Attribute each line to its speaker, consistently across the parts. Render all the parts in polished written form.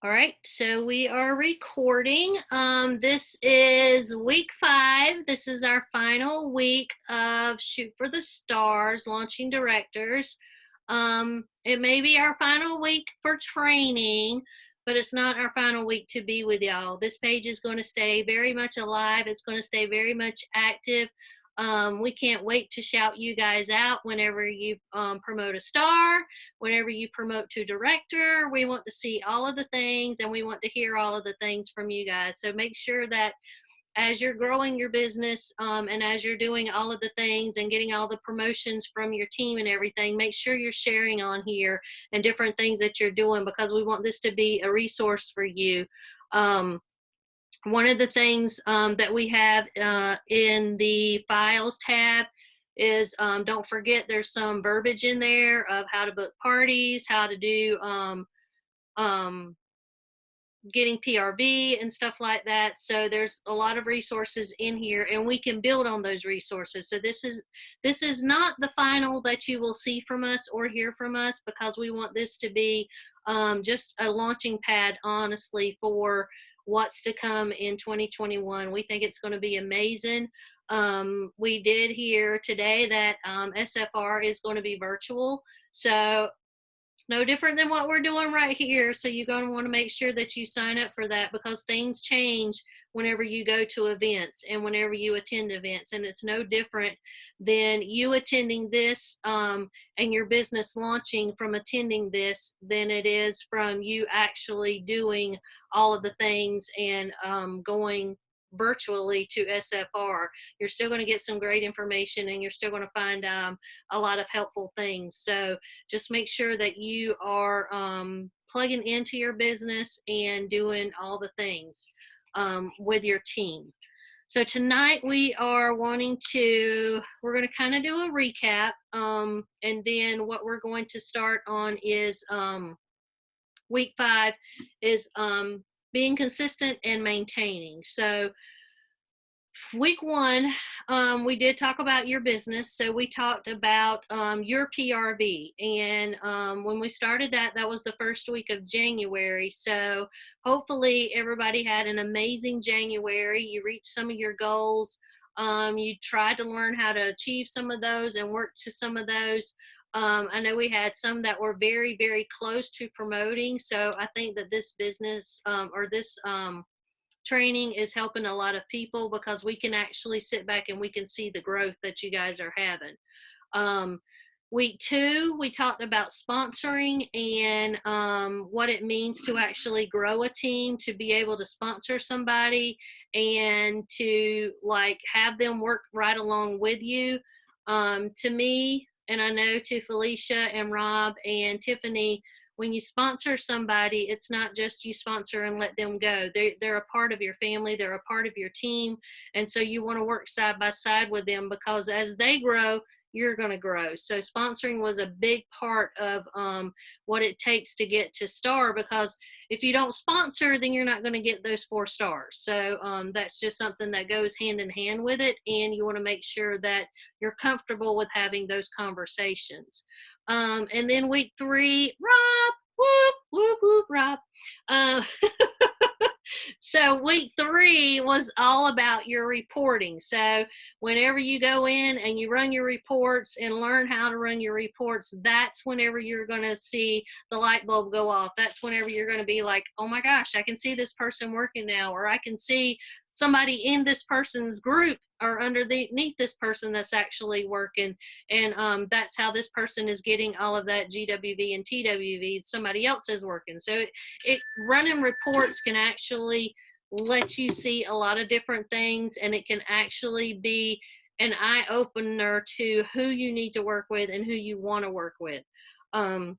Speaker 1: All right, so we are recording. This is week 5. This is our final week of Shoot for the Stars, Launching Directors. It may be our final week for training, but it's not our final week to be with y'all. This page is going to stay very much alive. It's going to stay very much active. We can't wait to shout you guys out whenever you promote a star, whenever you promote to director. We want to see all of the things and we want to hear all of the things from you guys. So make sure that as you're growing your business and as you're doing all of the things and getting all the promotions from your team and everything, make sure you're sharing on here and different things that you're doing, because we want this to be a resource for you. One of the things that we have in the files tab is don't forget there's some verbiage in there of how to book parties, how to do um, getting PRV and stuff like that. So there's a lot of resources in here and we can build on those resources. So this is not the final that you will see from us or hear from us, because we want this to be just a launching pad, honestly, for what's to come in 2021. We think it's going to be amazing. We did hear today that SFR is going to be virtual. So it's no different than what we're doing right here. So you're going to want to make sure that you sign up for that, because things change whenever you go to events and whenever you attend events. And it's no different than you attending this and your business launching from attending this than it is from you actually doing all of the things and going virtually to SFR. You're still going to get some great information and you're still going to find a lot of helpful things. So just make sure that you are plugging into your business and doing all the things with your team. So tonight we're going to kind of do a recap, and then what we're going to start on is week 5 is being consistent and maintaining. So week 1, we did talk about your business. So we talked about your PRV. And when we started that was the first week of January. So hopefully everybody had an amazing January. You reached some of your goals. You tried to learn how to achieve some of those and work to some of those. I know we had some that were very, very close to promoting. So I think that this business or this training is helping a lot of people, because we can actually sit back and we can see the growth that you guys are having. Week 2, we talked about sponsoring and what it means to actually grow a team, to be able to sponsor somebody and to like have them work right along with you. To me, and I know to Felicia and Rob and Tiffany, when you sponsor somebody, it's not just you sponsor and let them go. They're a part of your family. They're a part of your team. And so you want to work side by side with them, because as they grow, you're going to grow. So sponsoring was a big part of what it takes to get to star, because if you don't sponsor, then you're not going to get those 4 stars. So that's just something that goes hand in hand with it. And you want to make sure that you're comfortable with having those conversations. And then week 3, Rob, whoop, whoop, whoop, Rob. Uh, so week 3 was all about your reporting. So whenever you go in and you run your reports and learn how to run your reports, that's whenever you're going to see the light bulb go off. That's whenever you're going to be like, oh my gosh, I can see this person working now, or I can see somebody in this person's group or underneath this person that's actually working. And that's how this person is getting all of that GWV and TWV. Somebody else is working. So running reports can actually let you see a lot of different things, and it can actually be an eye opener to who you need to work with and who you want to work with. And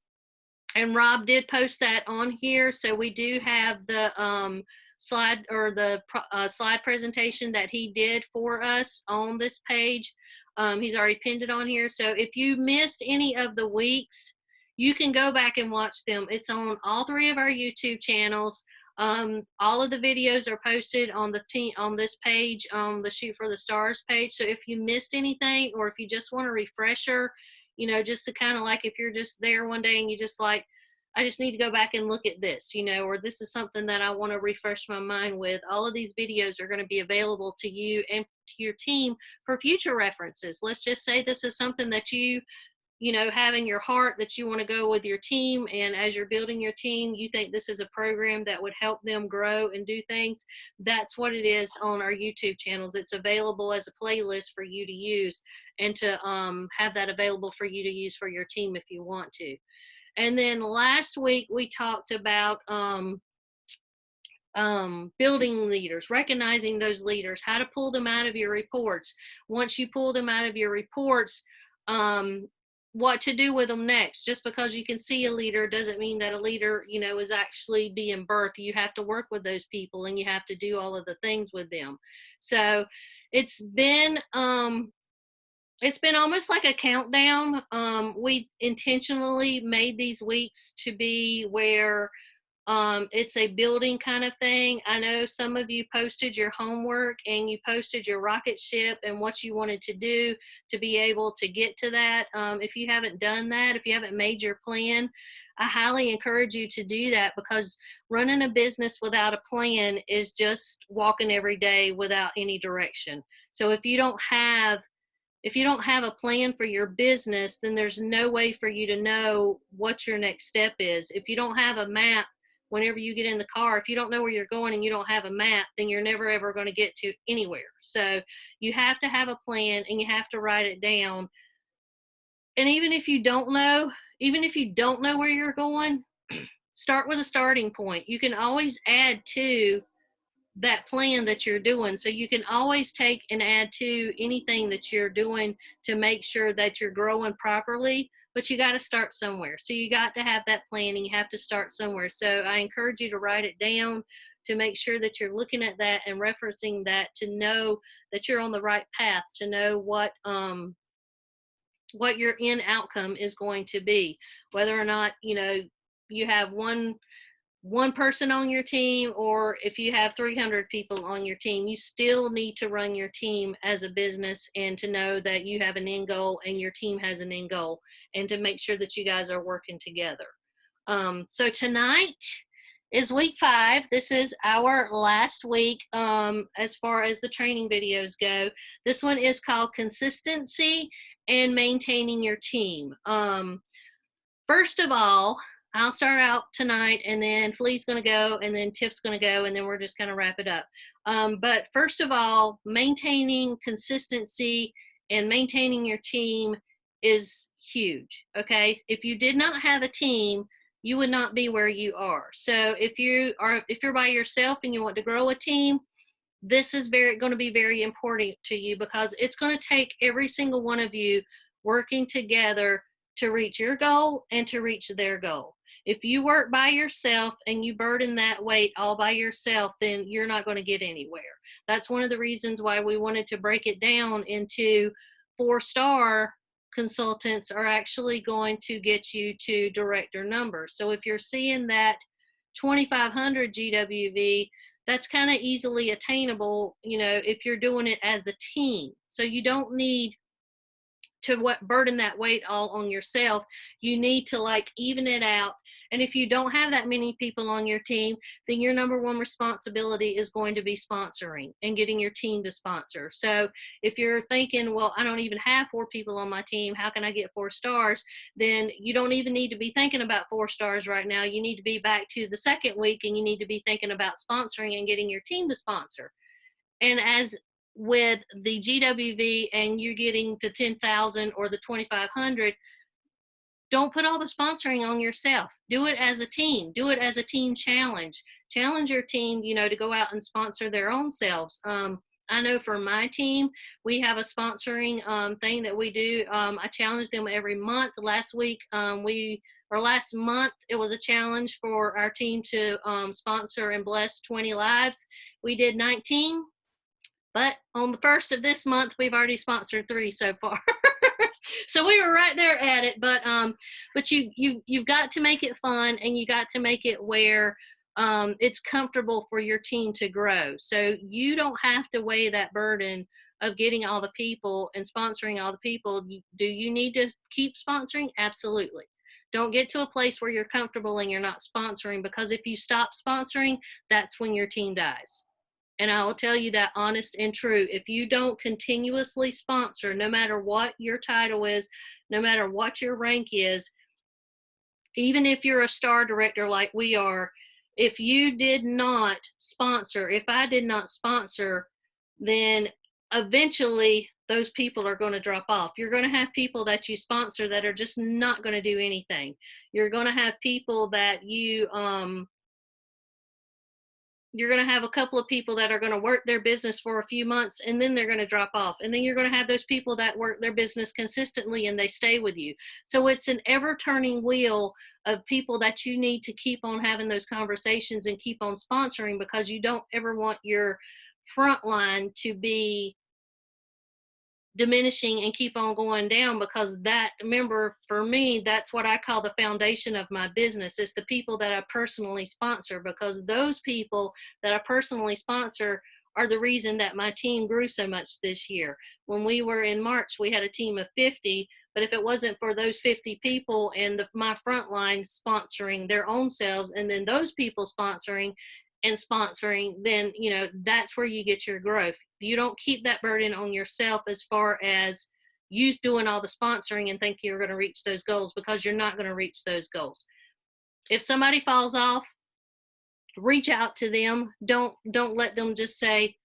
Speaker 1: Rob did post that on here. So we do have the slide or the slide presentation that he did for us on this page. He's already pinned it on here. So if you missed any of the weeks, you can go back and watch them. It's on all 3 of our YouTube channels. All of the videos are posted on this page, on the Shoot for the Stars page. So if you missed anything, or if you just want a refresher, just to kind of like, if you're just there one day and you just like, I just need to go back and look at this, you know, or this is something that I want to refresh my mind with. All of these videos are going to be available to you and to your team for future references. Let's just say this is something that you know, have in your heart that you want to go with your team. And as you're building your team, you think this is a program that would help them grow and do things. That's what it is on our YouTube channels. It's available as a playlist for you to use and to have that available for you to use for your team if you want to. And then last week we talked about building leaders, recognizing those leaders, how to pull them out of your reports. Once you pull them out of your reports, what to do with them next. Just because you can see a leader doesn't mean that a leader, you know, is actually being birthed. You have to work with those people and you have to do all of the things with them. So it's been almost like a countdown. We intentionally made these weeks to be where it's a building kind of thing. I know some of you posted your homework and you posted your rocket ship and what you wanted to do to be able to get to that. If you haven't done that, if you haven't made your plan, I highly encourage you to do that, because running a business without a plan is just walking every day without any direction. So if you don't have a plan for your business, then there's no way for you to know what your next step is. If you don't have a map, whenever you get in the car, if you don't know where you're going and you don't have a map, then you're never ever going to get to anywhere. So you have to have a plan and you have to write it down. And even if you don't know where you're going, start with a starting point. You can always add to that plan that you're doing. So you can always take and add to anything that you're doing to make sure that you're growing properly, but you got to start somewhere. So you got to have that planning. You have to start somewhere. So I encourage you to write it down, to make sure that you're looking at that and referencing that, to know that you're on the right path, to know what your end outcome is going to be, whether or not, you know, you have one person on your team, or if you have 300 people on your team, you still need to run your team as a business, and to know that you have an end goal and your team has an end goal, and to make sure that you guys are working together. So tonight is week 5. This is our last week as far as the training videos go. This one is called Consistency and Maintaining Your Team. First of all, I'll start out tonight, and then Flea's going to go, and then Tiff's going to go, and then we're just going to wrap it up. But first of all, maintaining consistency and maintaining your team is huge, okay? If you did not have a team, you would not be where you are. So if you're by yourself and you want to grow a team, this is going to be very important to you, because it's going to take every single one of you working together to reach your goal and to reach their goal. If you work by yourself and you burden that weight all by yourself, then you're not going to get anywhere. That's one of the reasons why we wanted to break it down into 4-star consultants are actually going to get you to director numbers. So if you're seeing that 2,500 GWV, that's kind of easily attainable, you know, if you're doing it as a team. So you don't need to burden that weight all on yourself. You need to like even it out. And if you don't have that many people on your team, then your number one responsibility is going to be sponsoring and getting your team to sponsor. So if you're thinking, well, I don't even have 4 people on my team, how can I get 4 stars? Then you don't even need to be thinking about 4 stars right now. You need to be back to the second week, and you need to be thinking about sponsoring and getting your team to sponsor. And as with the GWV and you're getting to 10,000 or the 2,500, don't put all the sponsoring on yourself. Do it as a team. Do it as a team challenge. Challenge your team, you know, to go out and sponsor their own selves. I know for my team, we have a sponsoring thing that we do. I challenge them every month. Last month, it was a challenge for our team to sponsor and bless 20 lives. We did 19. But on the first of this month, we've already sponsored 3 so far. So we were right there at it. But you've got to make it fun, and you got to make it where it's comfortable for your team to grow. So you don't have to weigh that burden of getting all the people and sponsoring all the people. Do you need to keep sponsoring? Absolutely. Don't get to a place where you're comfortable and you're not sponsoring, because if you stop sponsoring, that's when your team dies. And I will tell you that honest and true. If you don't continuously sponsor, no matter what your title is, no matter what your rank is, even if you're a star director like we are, if you did not sponsor, if I did not sponsor, then eventually those people are going to drop off. You're going to have people that you sponsor that are just not going to do anything. You're going to have people that you're going to have a couple of people that are going to work their business for a few months and then they're going to drop off. And then you're going to have those people that work their business consistently and they stay with you. So it's an ever turning wheel of people that you need to keep on having those conversations and keep on sponsoring, because you don't ever want your front line to be diminishing and keep on going down, because that, remember, for me, that's what I call the foundation of my business. It's the people that I personally sponsor, because those people that I personally sponsor are the reason that my team grew so much this year. When we were in March, we had a team of 50, but if it wasn't for those 50 people and my front line sponsoring their own selves, and then those people sponsoring, then that's where you get your growth. You don't keep that burden on yourself as far as you doing all the sponsoring and think you're going to reach those goals, because you're not going to reach those goals. If somebody falls off, reach out to them. Don't let them just say,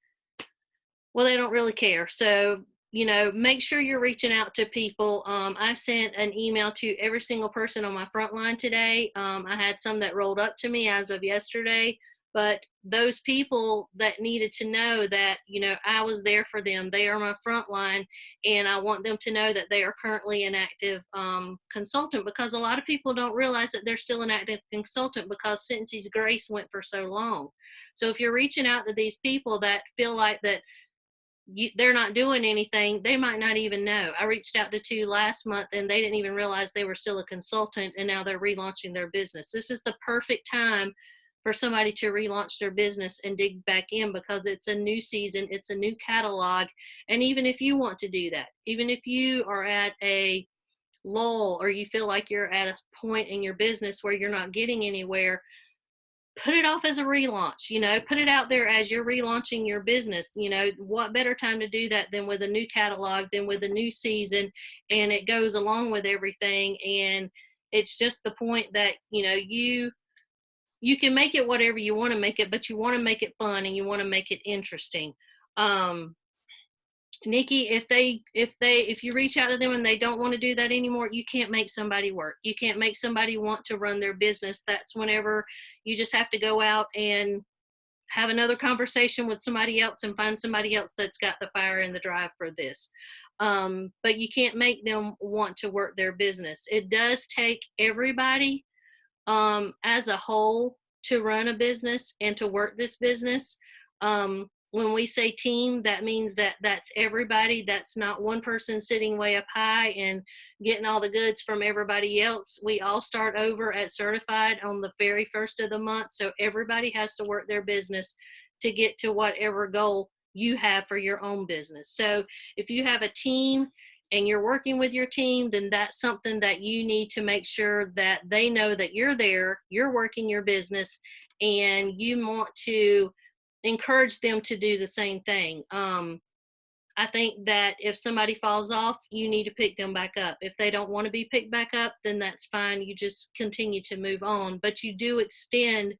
Speaker 1: well, they don't really care. So make sure you're reaching out to people. I sent an email to every single person on my front line today. I had some that rolled up to me as of yesterday, but those people that needed to know that, I was there for them. They are my front line, and I want them to know that they are currently an active consultant, because a lot of people don't realize that they're still an active consultant because Cincy's Grace went for so long. So if you're reaching out to these people that feel like that they're not doing anything, they might not even know. I reached out to 2 last month and they didn't even realize they were still a consultant, and now they're relaunching their business. This is the perfect time for somebody to relaunch their business and dig back in, because it's a new season, it's a new catalog. And even if you want to do that, even if you are at a lull or you feel like you're at a point in your business where you're not getting anywhere, put it off as a relaunch, put it out there as you're relaunching your business. What better time to do that than with a new catalog, than with a new season, and it goes along with everything. And it's just the point that, you can make it whatever you want to make it, but you want to make it fun and you want to make it interesting. Nikki, if you reach out to them and they don't want to do that anymore, you can't make somebody work. You can't make somebody want to run their business. That's whenever you just have to go out and have another conversation with somebody else and find somebody else that's got the fire and the drive for this. But you can't make them want to work their business. It does take everybody as a whole to run a business and to work this business. When we say team, that means that's everybody. That's not one person sitting way up high and getting all the goods from everybody else. We all start over at certified on the very first of the month. So everybody has to work their business to get to whatever goal you have for your own business. So if you have a team and you're working with your team, then that's something that you need to make sure that they know that you're there, you're working your business, and you want to encourage them to do the same thing. I think that if somebody falls off, you need to pick them back up. If they don't want to be picked back up, then that's fine. You just continue to move on, but you do extend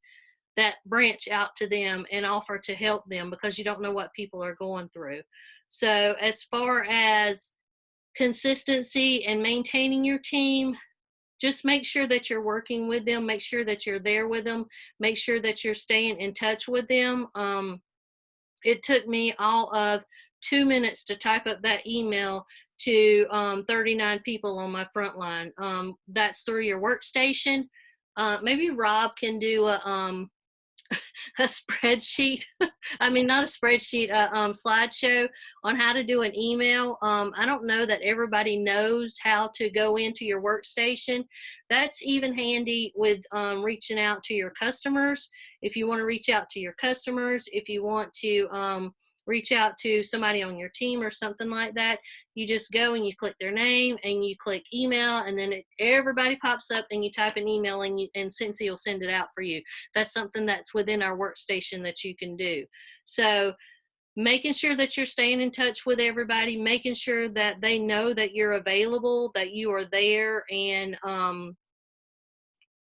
Speaker 1: that branch out to them and offer to help them, because you don't know what people are going through. So as far as consistency and maintaining your team, just make sure that you're working with them, make sure that you're there with them, make sure that you're staying in touch with them. It took me all of 2 minutes to type up that email to 39 people on my front line. That's through your workstation. Maybe Rob can do a spreadsheet. I mean, not a spreadsheet, a slideshow on how to do an email. I don't know that everybody knows how to go into your workstation. That's even handy with reaching out to your customers. If you want to reach out to your customers, if you want to reach out to somebody on your team or something like that, you just go and you click their name and you click email, and then everybody pops up and you type an email, and Cincy will send it out for you. That's something that's within our workstation that you can do. So making sure that you're staying in touch with everybody, making sure that they know that you're available, that you are there. And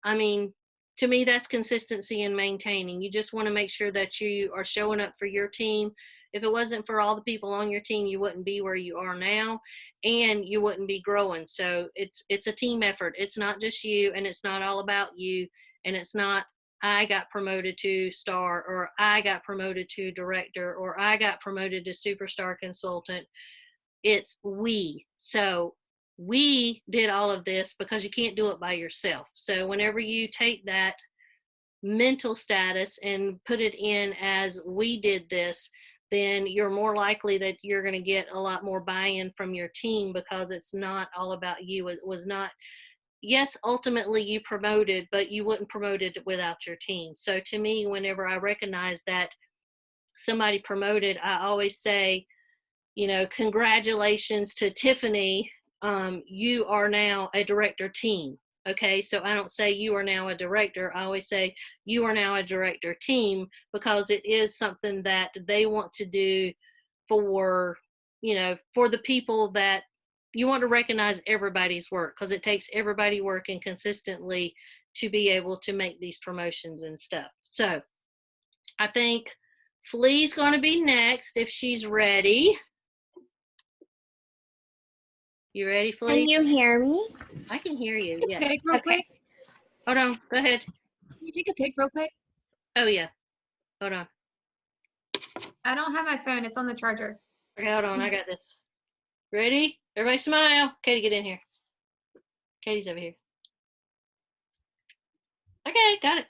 Speaker 1: I mean, to me, that's consistency and maintaining. You just want to make sure that you are showing up for your team. If it wasn't for all the people on your team, you wouldn't be where you are now, and you wouldn't be growing. So it's a team effort. It's not just you, and it's not all about you, and it's not I got promoted to star, or I got promoted to director, or I got promoted to superstar consultant. It's we. So we did all of this because you can't do it by yourself. So whenever you take that mental status and put it in as we did this, then you're more likely that you're going to get a lot more buy-in from your team, because it's not all about you. It was not, yes, ultimately you promoted, but you wouldn't promote it without your team. So to me, whenever I recognize that somebody promoted, I always say, you know, congratulations to Tiffany. You are now a director team. Okay, so I don't say you are now a director. I always say you are now a director team, because it is something that they want to do for, you know, for the people that you want to recognize everybody's work, because it takes everybody working consistently to be able to make these promotions and stuff. So I think Flea's going to be next if she's ready. You ready, Flea?
Speaker 2: Can you hear me?
Speaker 1: I can hear you, yes.
Speaker 3: Pic real quick.
Speaker 1: Hold on, go ahead.
Speaker 3: Can you take a pic real quick?
Speaker 1: Oh, yeah. Hold on.
Speaker 3: I don't have my phone. It's on the charger.
Speaker 1: Okay, hold on, I got this. Ready? Everybody smile. Katie, get in here. Katie's over here. Okay, got it.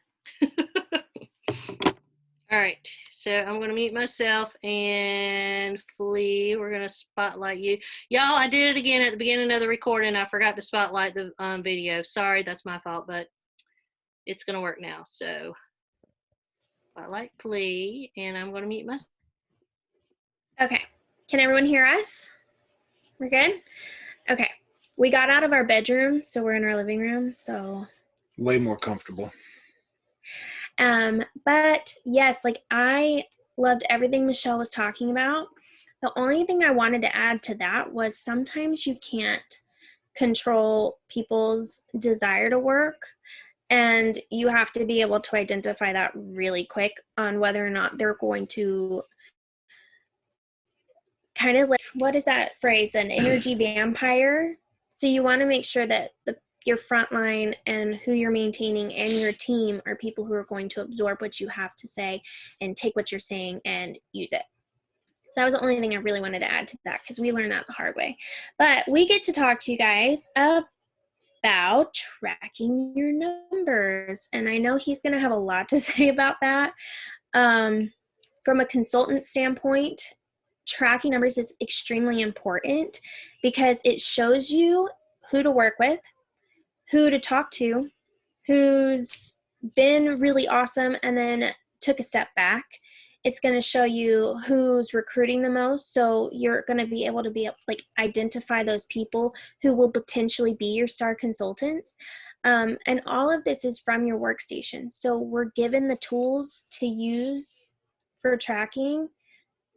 Speaker 1: All right, so I'm going to mute myself, and Flea, we're going to spotlight you. Y'all, I did it again at the beginning of the recording. I forgot to spotlight the video. Sorry, that's my fault, but it's going to work now. So spotlight Flea, and I'm going to mute myself.
Speaker 2: Okay. Can everyone hear us? We're good? Okay. We got out of our bedroom, so we're in our living room, so.
Speaker 4: Way more comfortable.
Speaker 2: But yes, like I loved everything Michelle was talking about. The only thing I wanted to add to that was sometimes you can't control people's desire to work, and you have to be able to identify that really quick on whether or not they're going to kind of like, what is that phrase, an energy vampire. So you want to make sure that your frontline and who you're maintaining and your team are people who are going to absorb what you have to say and take what you're saying and use it. So that was the only thing I really wanted to add to that, because we learned that the hard way. But we get to talk to you guys about tracking your numbers. And I know he's going to have a lot to say about that. From a consultant standpoint, tracking numbers is extremely important because it shows you who to work with, who to talk to, who's been really awesome and then took a step back. It's going to show you who's recruiting the most. So you're going to be able to identify those people who will potentially be your star consultants. And all of this is from your workstation. So we're given the tools to use for tracking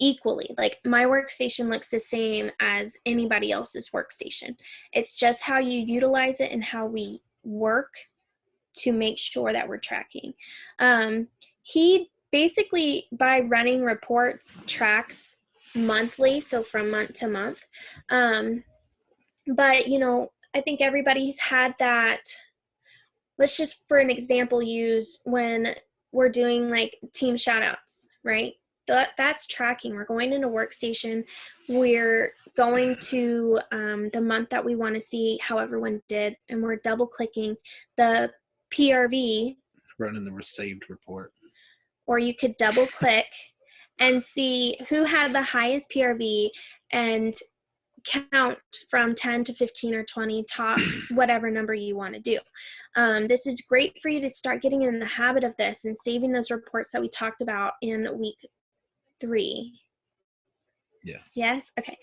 Speaker 2: equally. Like my workstation looks the same as anybody else's workstation. It's just how you utilize it and how we work to make sure that we're tracking. He basically, by running reports, tracks monthly, so from month to month. But, you know, I think everybody's had that. Let's just, for an example, use when we're doing like team shout outs, right? That's tracking. We're going into workstation. We're going to the month that we want to see how everyone did, and we're double clicking the PRV.
Speaker 4: Running the received report.
Speaker 2: Or you could double click and see who had the highest PRV and count from 10 to 15 or 20, top whatever number you want to do. This is great for you to start getting in the habit of this and saving those reports that we talked about in week 3.
Speaker 4: Yes.
Speaker 2: Yes. Okay.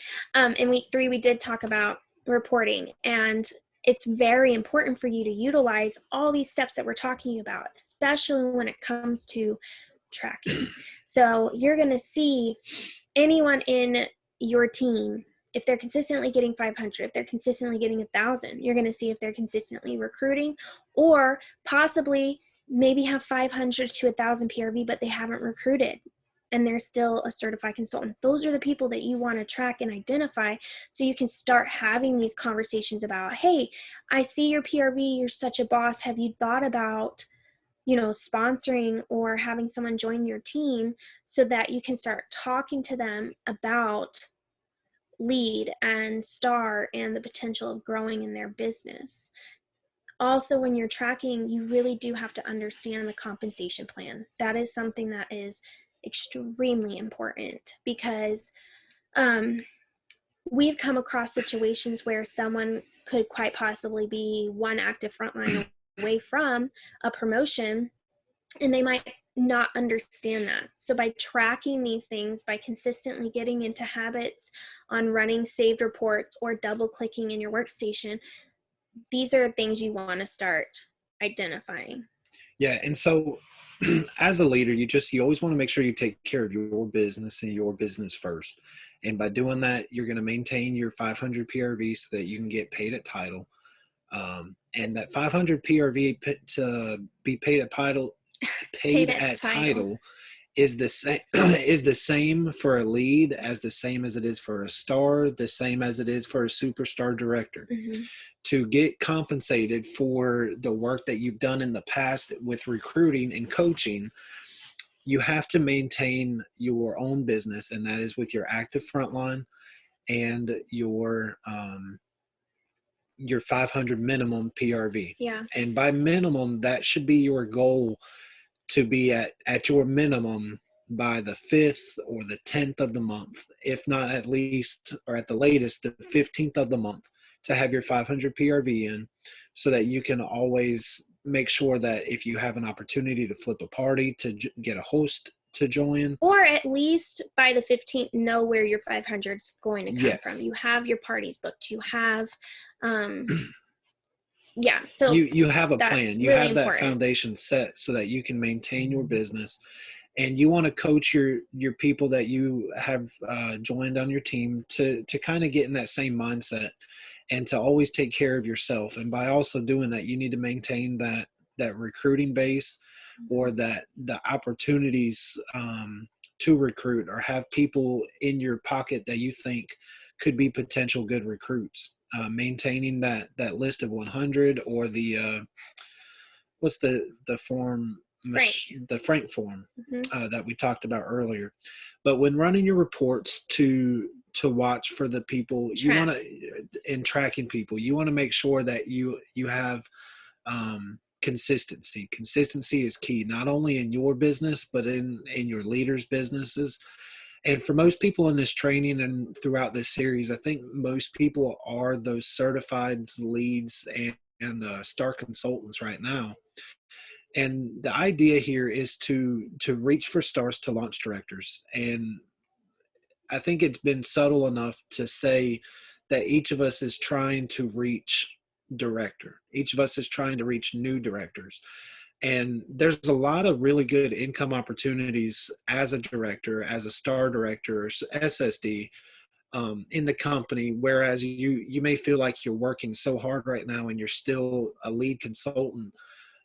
Speaker 2: In week 3, we did talk about reporting, and it's very important for you to utilize all these steps that we're talking about, especially when it comes to tracking. So you're going to see anyone in your team, if they're consistently getting 500, if they're consistently getting 1,000, you're going to see if they're consistently recruiting, or possibly maybe have 500 to 1,000 PRV, but they haven't recruited and they're still a certified consultant. Those are the people that you want to track and identify, so you can start having these conversations about, hey, I see your PRV, you're such a boss. Have you thought about, sponsoring or having someone join your team, so that you can start talking to them about lead and star and the potential of growing in their business. Also, when you're tracking, you really do have to understand the compensation plan. That is something that is extremely important, because we've come across situations where someone could quite possibly be one active frontline away from a promotion, and they might not understand that. So by tracking these things, by consistently getting into habits on running saved reports or double clicking in your workstation, these are things you want to start identifying.
Speaker 4: Yeah. And so as a leader, you always want to make sure you take care of your business and your business first. And by doing that, you're going to maintain your 500 PRV so that you can get paid at title. And that 500 PRV to be paid at title, paid at title is the same is the same for a lead as the same as it is for a star, the same as it is for a superstar director.
Speaker 2: Mm-hmm.
Speaker 4: To get compensated for the work that you've done in the past with recruiting and coaching, you have to maintain your own business, and that is with your active frontline and your 500 minimum PRV.
Speaker 2: Yeah.
Speaker 4: And by minimum, that should be your goal, to be at your minimum by the 5th or the 10th of the month, if not at least, or at the latest, the 15th of the month, to have your 500 PRV in, so that you can always make sure that if you have an opportunity to flip a party, to get a host to join,
Speaker 2: or at least by the 15th, know where your 500 is going to come
Speaker 4: yes.
Speaker 2: from. You have your parties booked. You have, yeah. So
Speaker 4: you have a plan. You
Speaker 2: really
Speaker 4: have that
Speaker 2: important
Speaker 4: foundation set so that you can maintain your business. And you want to coach your people that you have joined on your team to kind of get in that same mindset, and to always take care of yourself. And by also doing that, you need to maintain that recruiting base, or that the opportunities to recruit, or have people in your pocket that you think could be potential good recruits. Maintaining that list of 100, or the what's the form?
Speaker 2: Frank.
Speaker 4: The Frank form
Speaker 2: Mm-hmm.
Speaker 4: that we talked about earlier. But when running your reports to watch for the people you want to, in tracking people, you want to make sure that you have consistency. Consistency is key, not only in your business, but in your leaders' businesses. And for most people in this training and throughout this series, I think most people are those certified leads and star consultants right now. And the idea here is to reach for stars to launch directors. And I think it's been subtle enough to say that each of us is trying to reach director. Each of us is trying to reach new directors. And there's a lot of really good income opportunities as a director, as a star director, or SSD in the company. Whereas you may feel like you're working so hard right now and you're still a lead consultant,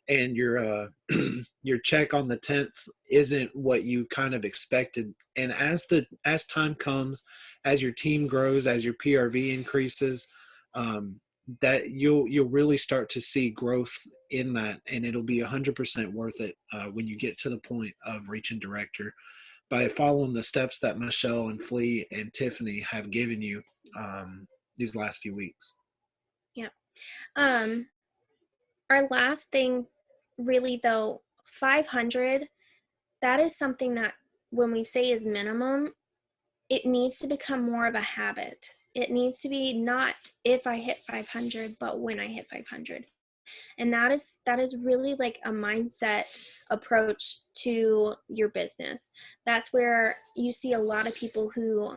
Speaker 4: and your your check on the 10th isn't what you kind of expected. And as time comes, as your team grows, as your PRV increases, that you'll really start to see growth in that, and it'll be 100% worth it when you get to the point of reaching director, by following the steps that Michelle and Flea and Tiffany have given you these last few weeks.
Speaker 2: Yeah. Our last thing, really though, 500, that is something that when we say is minimum, it needs to become more of a habit. It needs to be not if I hit 500, but when I hit 500. And that is really like a mindset approach to your business. That's where you see a lot of people who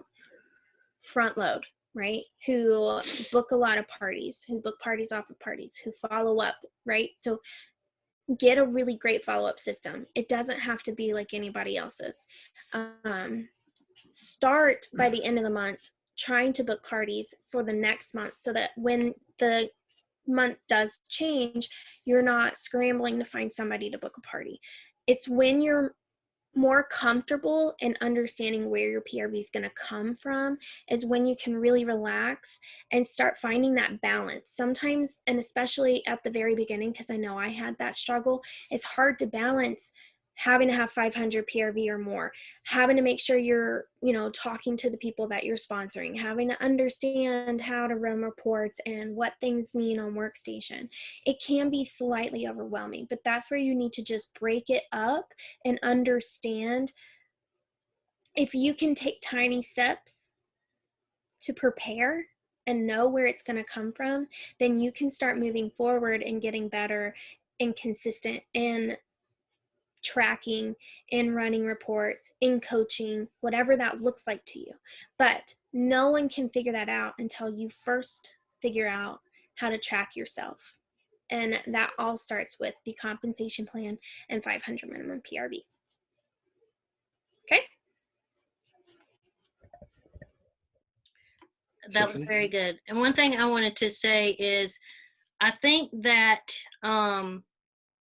Speaker 2: front load, right? Who book a lot of parties, who book parties off of parties, who follow up, right? So get a really great follow-up system. It doesn't have to be like anybody else's. Start by the end of the month trying to book parties for the next month, so that when the month does change, you're not scrambling to find somebody to book a party. It's when you're more comfortable in understanding where your PRV is going to come from is when you can really relax and start finding that balance. Sometimes, and especially at the very beginning, because I know I had that struggle, it's hard to balance having to have 500 PRV or more, having to make sure you're, talking to the people that you're sponsoring, having to understand how to run reports and what things mean on Workstation. It can be slightly overwhelming, but that's where you need to just break it up and understand if you can take tiny steps to prepare and know where it's going to come from, then you can start moving forward and getting better and consistent in tracking, in running reports, in coaching, whatever that looks like to you. But no one can figure that out until you first figure out how to track yourself. And that all starts with the compensation plan and 500 minimum PRV. Okay?
Speaker 1: That was
Speaker 4: Tiffany?
Speaker 1: very good. And one thing I wanted to say is I think that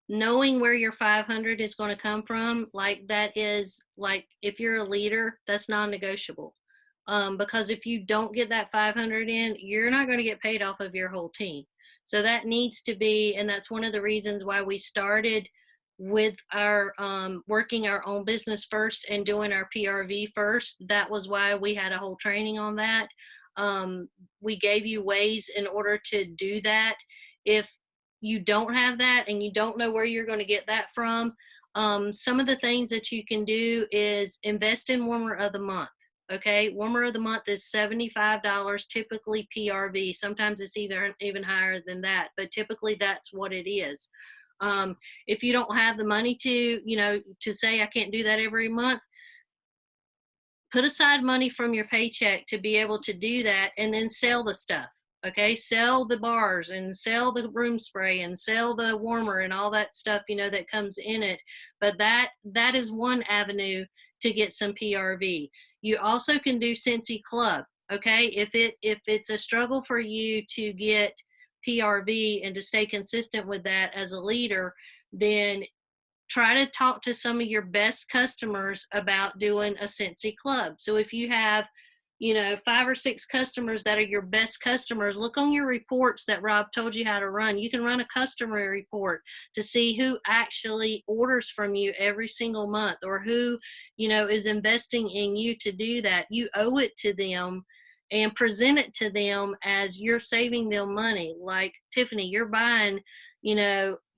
Speaker 1: knowing where your 500 is going to come from, like that is like, if you're a leader, that's non-negotiable. Because if you don't get that 500 in, you're not going to get paid off of your whole team. So that needs to be, and that's one of the reasons why we started with our working our own business first and doing our PRV first. That was why we had a whole training on that. We gave you ways in order to do that. If you don't have that and you don't know where you're going to get that from, some of the things that you can do is invest in Warmer of the Month. Okay, Warmer of the Month is $75, typically PRV. Sometimes it's even higher than that, but typically that's what it is. If you don't have the money to say I can't do that every month, put aside money from your paycheck to be able to do that, and then sell the stuff. Okay, sell the bars and sell the room spray and sell the warmer and all that stuff, that comes in it. But that is one avenue to get some PRV. You also can do Cincy Club. Okay, if it's a struggle for you to get PRV and to stay consistent with that as a leader, then try to talk to some of your best customers about doing a Cincy Club. So if you have 5 or 6 customers that are your best customers, look on your reports that Rob told you how to run. You can run a customer report to see who actually orders from you every single month, or who, is investing in you to do that. You owe it to them, and present it to them as you're saving them money. Like, Tiffany, you're buying,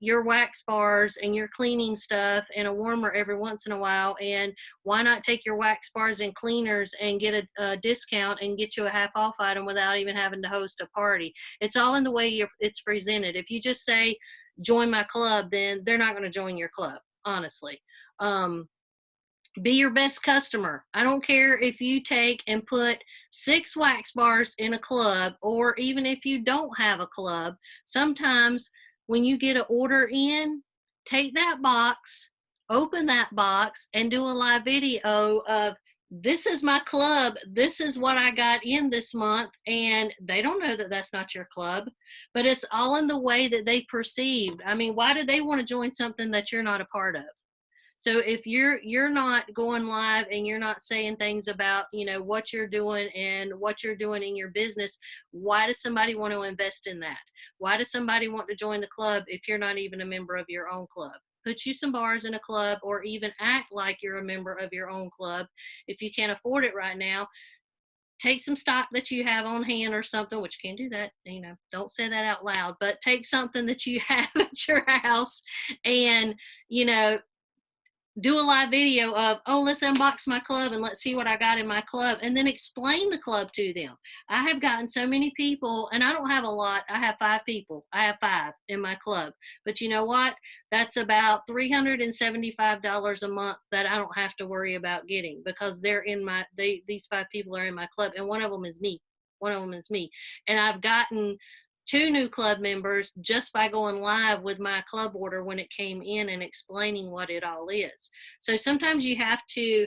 Speaker 1: your wax bars and your cleaning stuff and a warmer every once in a while, and why not take your wax bars and cleaners and get a discount and get you a half off item without even having to host a party? It's all in the way it's presented. If you just say join my club, then they're not going to join your club, honestly. Be your best customer. I don't care if you take and put 6 wax bars in a club, or even if you don't have a club. Sometimes when you get an order in, take that box, open that box, and do a live video of, this is my club, this is what I got in this month. And they don't know that that's not your club, but it's all in the way that they perceived. I mean, why do they want to join something that you're not a part of? So if you're not going live and you're not saying things about, what you're doing and what you're doing in your business, why does somebody want to invest in that? Why does somebody want to join the club if you're not even a member of your own club? Put you some bars in a club, or even act like you're a member of your own club. If you can't afford it right now, take some stock that you have on hand or something, which you can do that, don't say that out loud, but take something that you have at your house and, do a live video of, oh, let's unbox my club and let's see what I got in my club, and then explain the club to them. I have gotten so many people, and I don't have a lot. I have 5 people. I have 5 in my club. But you know what? That's about $375 a month that I don't have to worry about getting, because they're in my, these 5 people are in my club, and one of them is me. And I've gotten 2 new club members just by going live with my club order when it came in and explaining what it all is. So sometimes you have to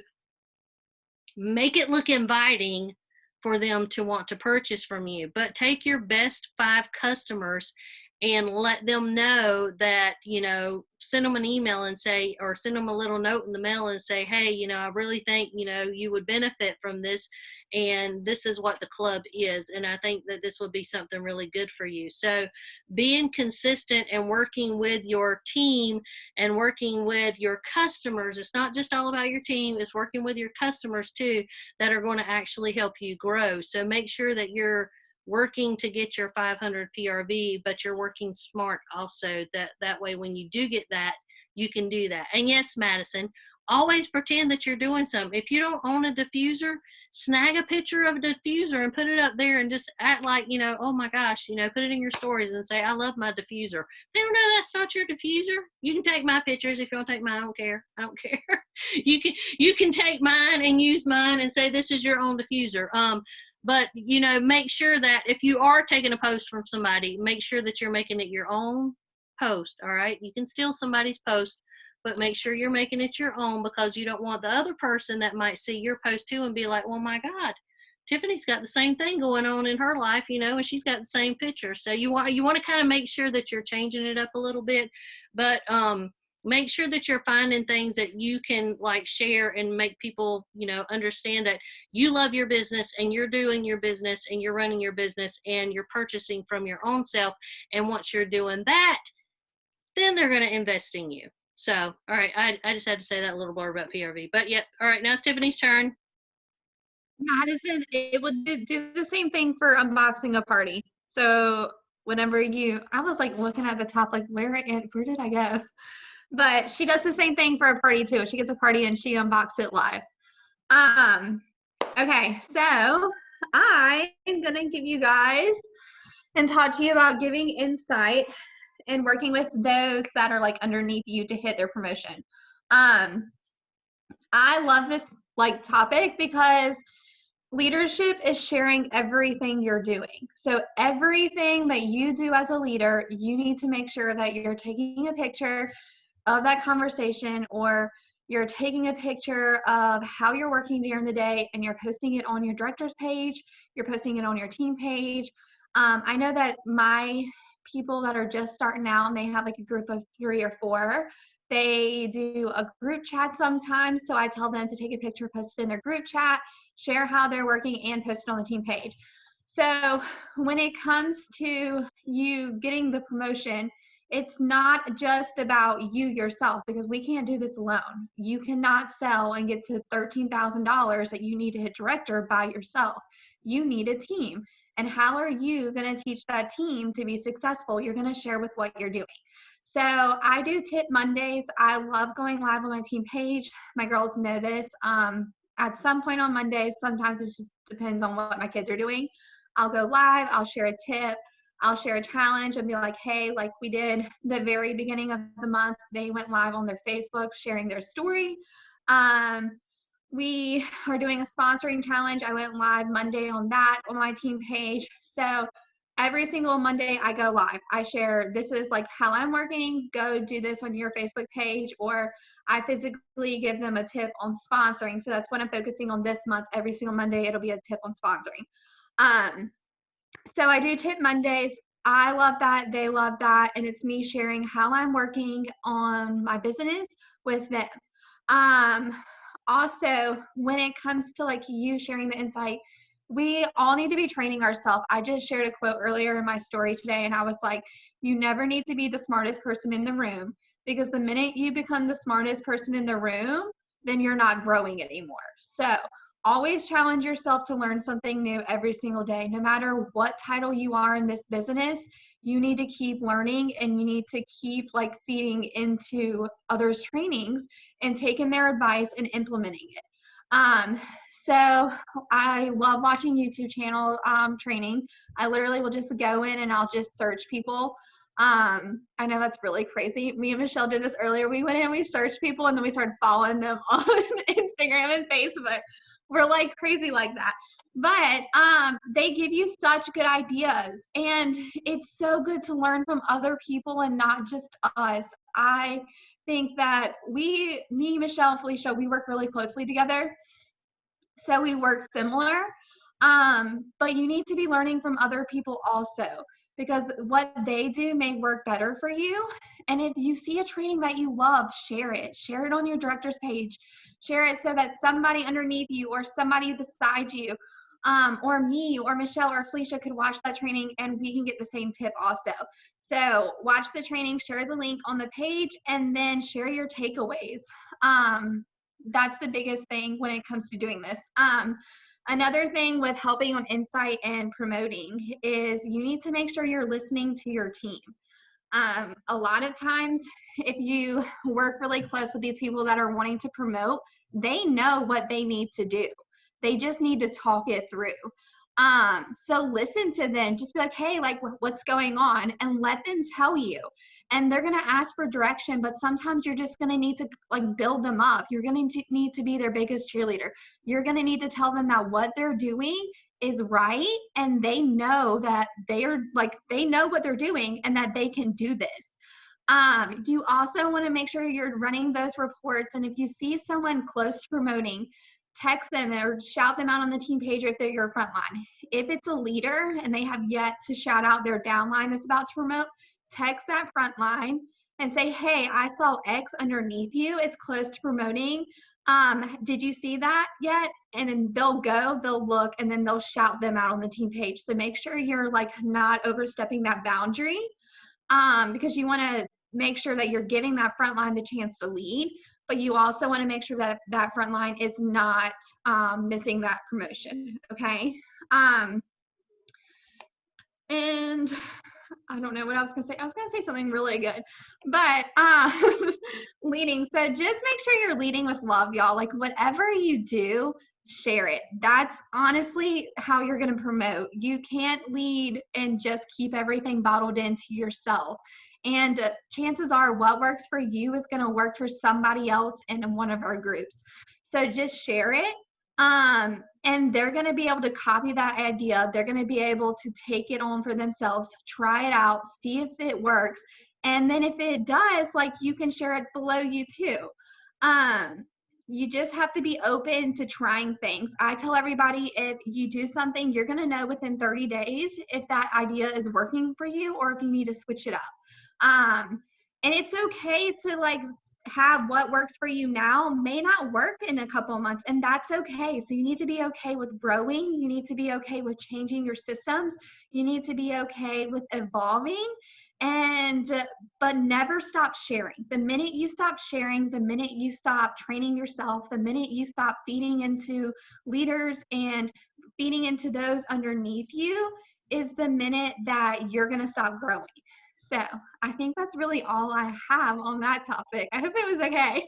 Speaker 1: make it look inviting for them to want to purchase from you, but take your best 5 customers and let them know that, you know, send them an email and say, or send them a little note in the mail and say, hey, you know, I really think, you know, you would benefit from this, and this is what the club is, and I think that this would be something really good for you. So being consistent and working with your team and working with your customers, it's not just all about your team, it's working with your customers too, that are going to actually help you grow. So make sure that you're working to get your 500 PRV, but you're working smart also. That way, when you do get that, you can do that. And yes, Madison, always pretend that you're doing something. If you don't own a diffuser, snag a picture of a diffuser and put it up there and just act like, you know, oh my gosh, you know, put it in your stories and say, I love my diffuser. They don't know that's not your diffuser. You can take my pictures if you want to take mine. I don't care. You can take mine and use mine and say this is your own diffuser. But, you know, make sure that if you are taking a post from somebody, make sure that you're making it your own post, all right? You can steal somebody's post, but make sure you're making it your own, because you don't want the other person that might see your post too and be like, well, my God, Tiffany's got the same thing going on in her life, you know, and she's got the same picture. So you want to kind of make sure that you're changing it up a little bit, but make sure that you're finding things that you can like share and make people, you know, understand that you love your business and you're doing your business and you're running your business and you're purchasing from your own self. And once you're doing that, then they're going to invest in you. So, all right, I just had to say that little more about PRV. But yep, all right, now it's Tiffany's turn.
Speaker 3: Madison, it would do the same thing for unboxing a party. So whenever I was like looking at the top, like where did I go? But she does the same thing for a party too. She gets a party and she unboxes it live. Okay, so I am gonna give you guys and talk to you about giving insight and working with those that are like underneath you to hit their promotion. I love this like topic because leadership is sharing everything you're doing. So everything that you do as a leader, you need to make sure that you're taking a picture of that conversation, or you're taking a picture of how you're working during the day and you're posting it on your director's page, you're posting it on your team page. I know that my people that are just starting out and they have like a group of 3 or 4, they do a group chat sometimes. So I tell them to take a picture, post it in their group chat, share how they're working, and post it on the team page. So when it comes to you getting the promotion, it's not just about you yourself, because we can't do this alone. You cannot sell and get to $13,000 that you need to hit director by yourself. You need a team. And how are you going to teach that team to be successful? You're going to share with what you're doing. So I do Tip Mondays. I love going live on my team page. My girls know this. At some point on Mondays, sometimes it just depends on what my kids are doing. I'll go live. I'll share a tip. I'll share a challenge and be like, hey, like we did the very beginning of the month, they went live on their Facebook sharing their story. We are doing a sponsoring challenge. I went live Monday on that on my team page. So every single Monday I go live. I share, this is like how I'm working. Go do this on your Facebook page, or I physically give them a tip on sponsoring. So that's what I'm focusing on this month. Every single Monday, it'll be a tip on sponsoring. So I do Tip Mondays. I love that. They love that. And it's me sharing how I'm working on my business with them. Also, when it comes to like you sharing the insight, we all need to be training ourselves. I just shared a quote earlier in my story today, and I was like, you never need to be the smartest person in the room, because the minute you become the smartest person in the room, then you're not growing anymore. So always challenge yourself to learn something new every single day. No matter what title you are in this business, you need to keep learning, and you need to keep like feeding into others' trainings and taking their advice and implementing it. So I love watching YouTube channel training. I literally will just go in and I'll just search people. I know that's really crazy. Me and Michelle did this earlier. We went in and we searched people, and then we started following them on Instagram and Facebook. We're like crazy like that. But they give you such good ideas, and it's so good to learn from other people and not just us. I think that me, Michelle, and Felicia, we work really closely together. So we work similar. But you need to be learning from other people also, because what they do may work better for you. And if you see a training that you love, share it. Share it on your director's page. Share it so that somebody underneath you or somebody beside you, or me or Michelle or Felicia could watch that training and we can get the same tip also. So watch the training, share the link on the page, and then share your takeaways. That's the biggest thing when it comes to doing this. Another thing with helping on Insight and promoting is you need to make sure you're listening to your team. A lot of times, if you work really close with these people that are wanting to promote, they know what they need to do. They just need to talk it through. So listen to them. Just be like, hey, like, what's going on? And let them tell you. And they're going to ask for direction, but sometimes you're just going to need to like build them up. You're going to need to be their biggest cheerleader. You're going to need to tell them that what they're doing is right, and they know that they know what they're doing and that they can do this. You also want to make sure you're running those reports, and if you see someone close to promoting, text them or shout them out on the team page if they're your front line. If it's a leader and they have yet to shout out their downline that's about to promote, text that front line and say, hey, I saw X underneath you. It's close to promoting. Did you see that yet? And then they'll look, and then they'll shout them out on the team page. So make sure you're like not overstepping that boundary, because you want to make sure that you're giving that front line the chance to lead, but you also want to make sure that that front line is not missing that promotion. Okay. And I don't know what I was going to say. I was going to say something really good, but leading. So just make sure you're leading with love, y'all. Like whatever you do, share it. That's honestly how you're going to promote. You can't lead and just keep everything bottled into yourself. And chances are what works for you is going to work for somebody else in one of our groups. So just share it. And they're going to be able to copy that idea. They're going to be able to take it on for themselves, try it out, see if it works. And then if it does, like you can share it below you too. You just have to be open to trying things. I tell everybody, if you do something, you're going to know within 30 days if that idea is working for you or if you need to switch it up. And it's okay to like have what works for you now may not work in a couple of months, and that's okay. So you need to be okay with growing. You need to be okay with changing your systems. You need to be okay with evolving, but never stop sharing. The minute you stop sharing, the minute you stop training yourself, the minute you stop feeding into leaders and feeding into those underneath you is the minute that you're going to stop growing. So I think that's really all I have on that topic. I hope it was okay.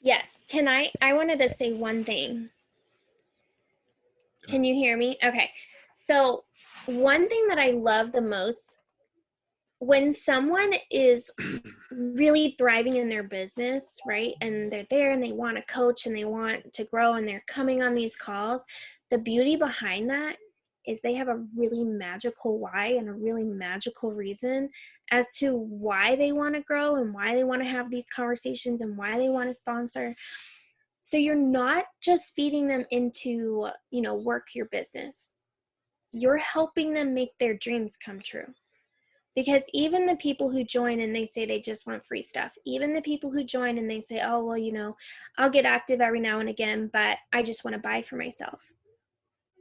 Speaker 2: Yes. I wanted to say one thing. Can you hear me? Okay. So one thing that I love the most, when someone is really thriving in their business, right? And they're there and they want to coach and they want to grow and they're coming on these calls, the beauty behind that is they have a really magical why and a really magical reason as to why they want to grow and why they want to have these conversations and why they want to sponsor. So you're not just feeding them into, work your business. You're helping them make their dreams come true. Because even the people who join and they say they just want free stuff, even the people who join and they say, oh, well, I'll get active every now and again, but I just want to buy for myself.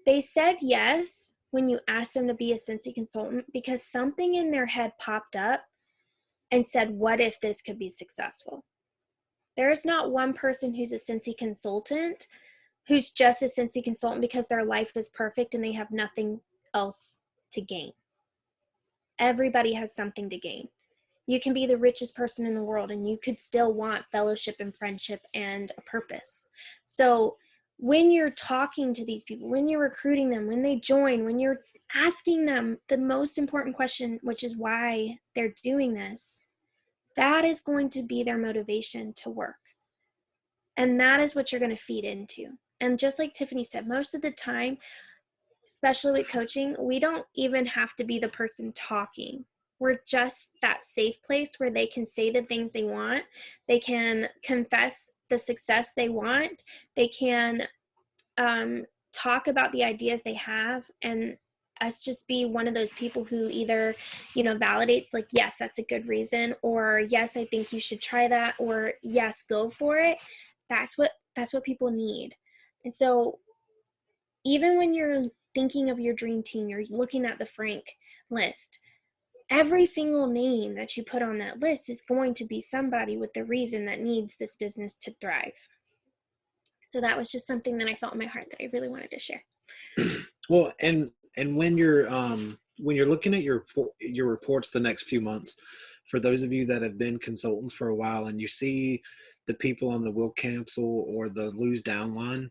Speaker 2: They said yes when you asked them to be a Scentsy consultant because something in their head popped up and said, what if this could be successful? There's not one person who's a Scentsy consultant who's just a Scentsy consultant because their life is perfect and they have nothing else to gain. Everybody has something to gain. You can be the richest person in the world and you could still want fellowship and friendship and a purpose. So when you're talking to these people, when you're recruiting them, when they join, when you're asking them the most important question, which is why they're doing this, that is going to be their motivation to work. And that is what you're going to feed into. And just like Tiffany said, most of the time, especially with coaching, we don't even have to be the person talking. We're just that safe place where they can say the things they want. They can confess the success they want. They can talk about the ideas they have, and us just be one of those people who either, validates like, yes, that's a good reason, or yes, I think you should try that, or yes, go for it. That's what people need. And so even when you're thinking of your dream team, you're looking at the Frank list, every single name that you put on that list is going to be somebody with the reason that needs this business to thrive. So that was just something that I felt in my heart that I really wanted to share.
Speaker 4: Well, and when you're looking at your reports the next few months, for those of you that have been consultants for a while and you see the people on the will cancel or the lose down line,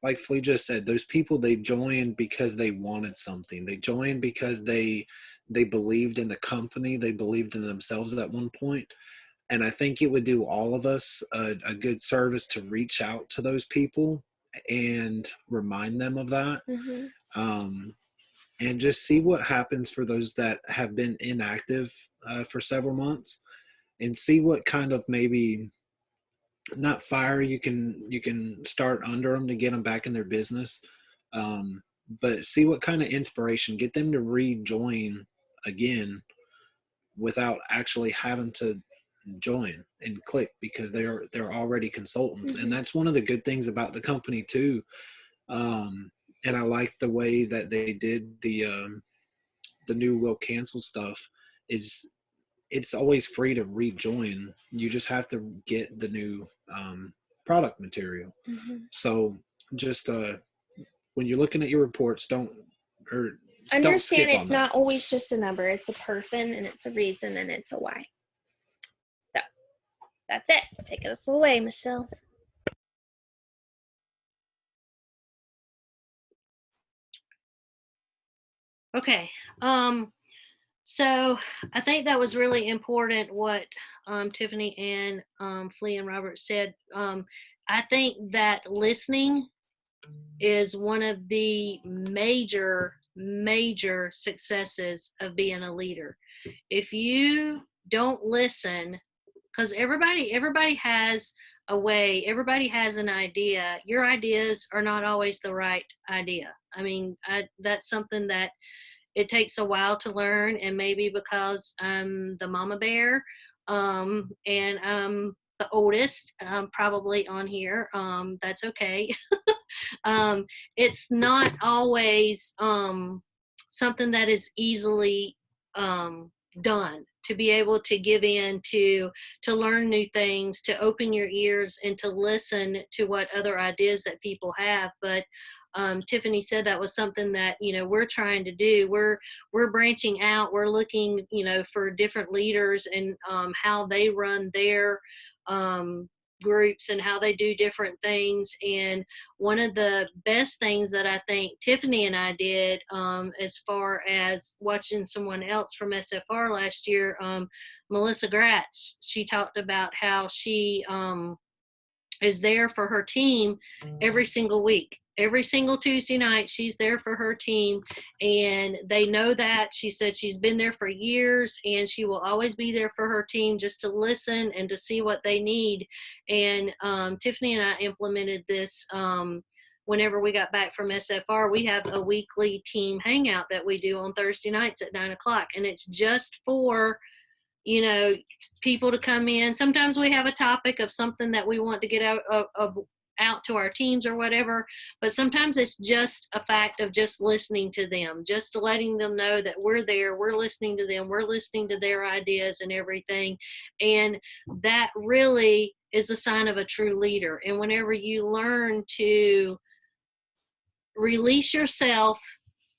Speaker 4: like Flea just said, those people, they joined because they wanted something. They joined because they believed in the company. They believed in themselves at one point. And I think it would do all of us a good service to reach out to those people and remind them of that.
Speaker 2: Mm-hmm.
Speaker 4: And just see what happens for those that have been inactive for several months, and see what kind of, maybe not fire you can start under them to get them back in their business, but see what kind of inspiration, get them to rejoin again without actually having to join and click, because they're already consultants.
Speaker 2: Mm-hmm.
Speaker 4: And that's one of the good things about the company too. And I like the way that they did the new will cancel stuff. Is it's always free to rejoin. You just have to get the new product material.
Speaker 2: Mm-hmm.
Speaker 4: So just when you're looking at your reports, don't
Speaker 2: understand it's
Speaker 4: on
Speaker 2: not always just a number. It's a person, and it's a reason, and it's a why. So that's it. Take us away, Michelle.
Speaker 1: Okay. So I think that was really important what Tiffany and Flea and Robert said. I think that listening is one of the major successes of being a leader. If you don't listen, because everybody has a way, everybody has an idea. Your ideas are not always the right idea. I mean, that's something that it takes a while to learn, and maybe because I'm the mama bear, and I'm the oldest, probably on here, that's okay. It's not always something that is easily done, to be able to give in to learn new things, to open your ears and to listen to what other ideas that people have. But Tiffany said that was something that, we're trying to do. We're branching out. We're looking, for different leaders and how they run their groups and how they do different things. And one of the best things that I think Tiffany and I did, as far as watching someone else from SFR last year, Melissa Gratz, she talked about how she is there for her team every single week. Every single Tuesday night, she's there for her team, and they know that. She said she's been there for years, and she will always be there for her team, just to listen and to see what they need. And Tiffany and I implemented this whenever we got back from SFR. We have a weekly team hangout that we do on Thursday nights at 9:00, and it's just for people to come in. Sometimes we have a topic of something that we want to get out of out to our teams or whatever, but sometimes it's just a fact of just listening to them, just letting them know that we're there, we're listening to them, we're listening to their ideas and everything. And that really is a sign of a true leader. And whenever you learn to release yourself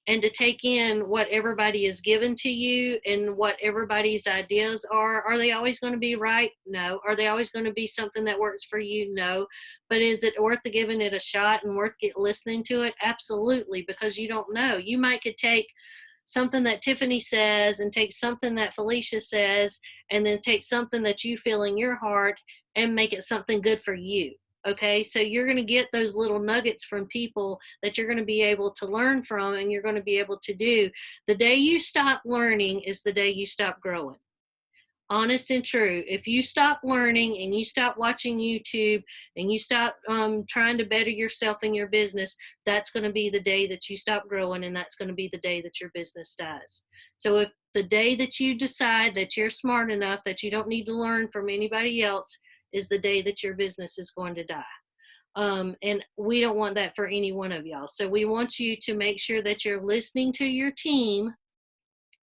Speaker 1: and to take in what everybody is given to you and what everybody's ideas are they always going to be right? No. Are they always going to be something that works for you? No. But is it worth giving it a shot and worth listening to it? Absolutely, because you don't know. You might could take something that Tiffany says and take something that Felicia says and then take something that you feel in your heart and make it something good for you. Okay, so you're going to get those little nuggets from people that you're going to be able to learn from and you're going to be able to do. The day you stop learning is the day you stop growing. Honest and true. If you stop learning and you stop watching YouTube and you stop trying to better yourself in your business, that's going to be the day that you stop growing, and that's going to be the day that your business dies. So if the day that you decide that you're smart enough that you don't need to learn from anybody else is the day that your business is going to die. And we don't want that for any one of y'all. So we want you to make sure that you're listening to your team.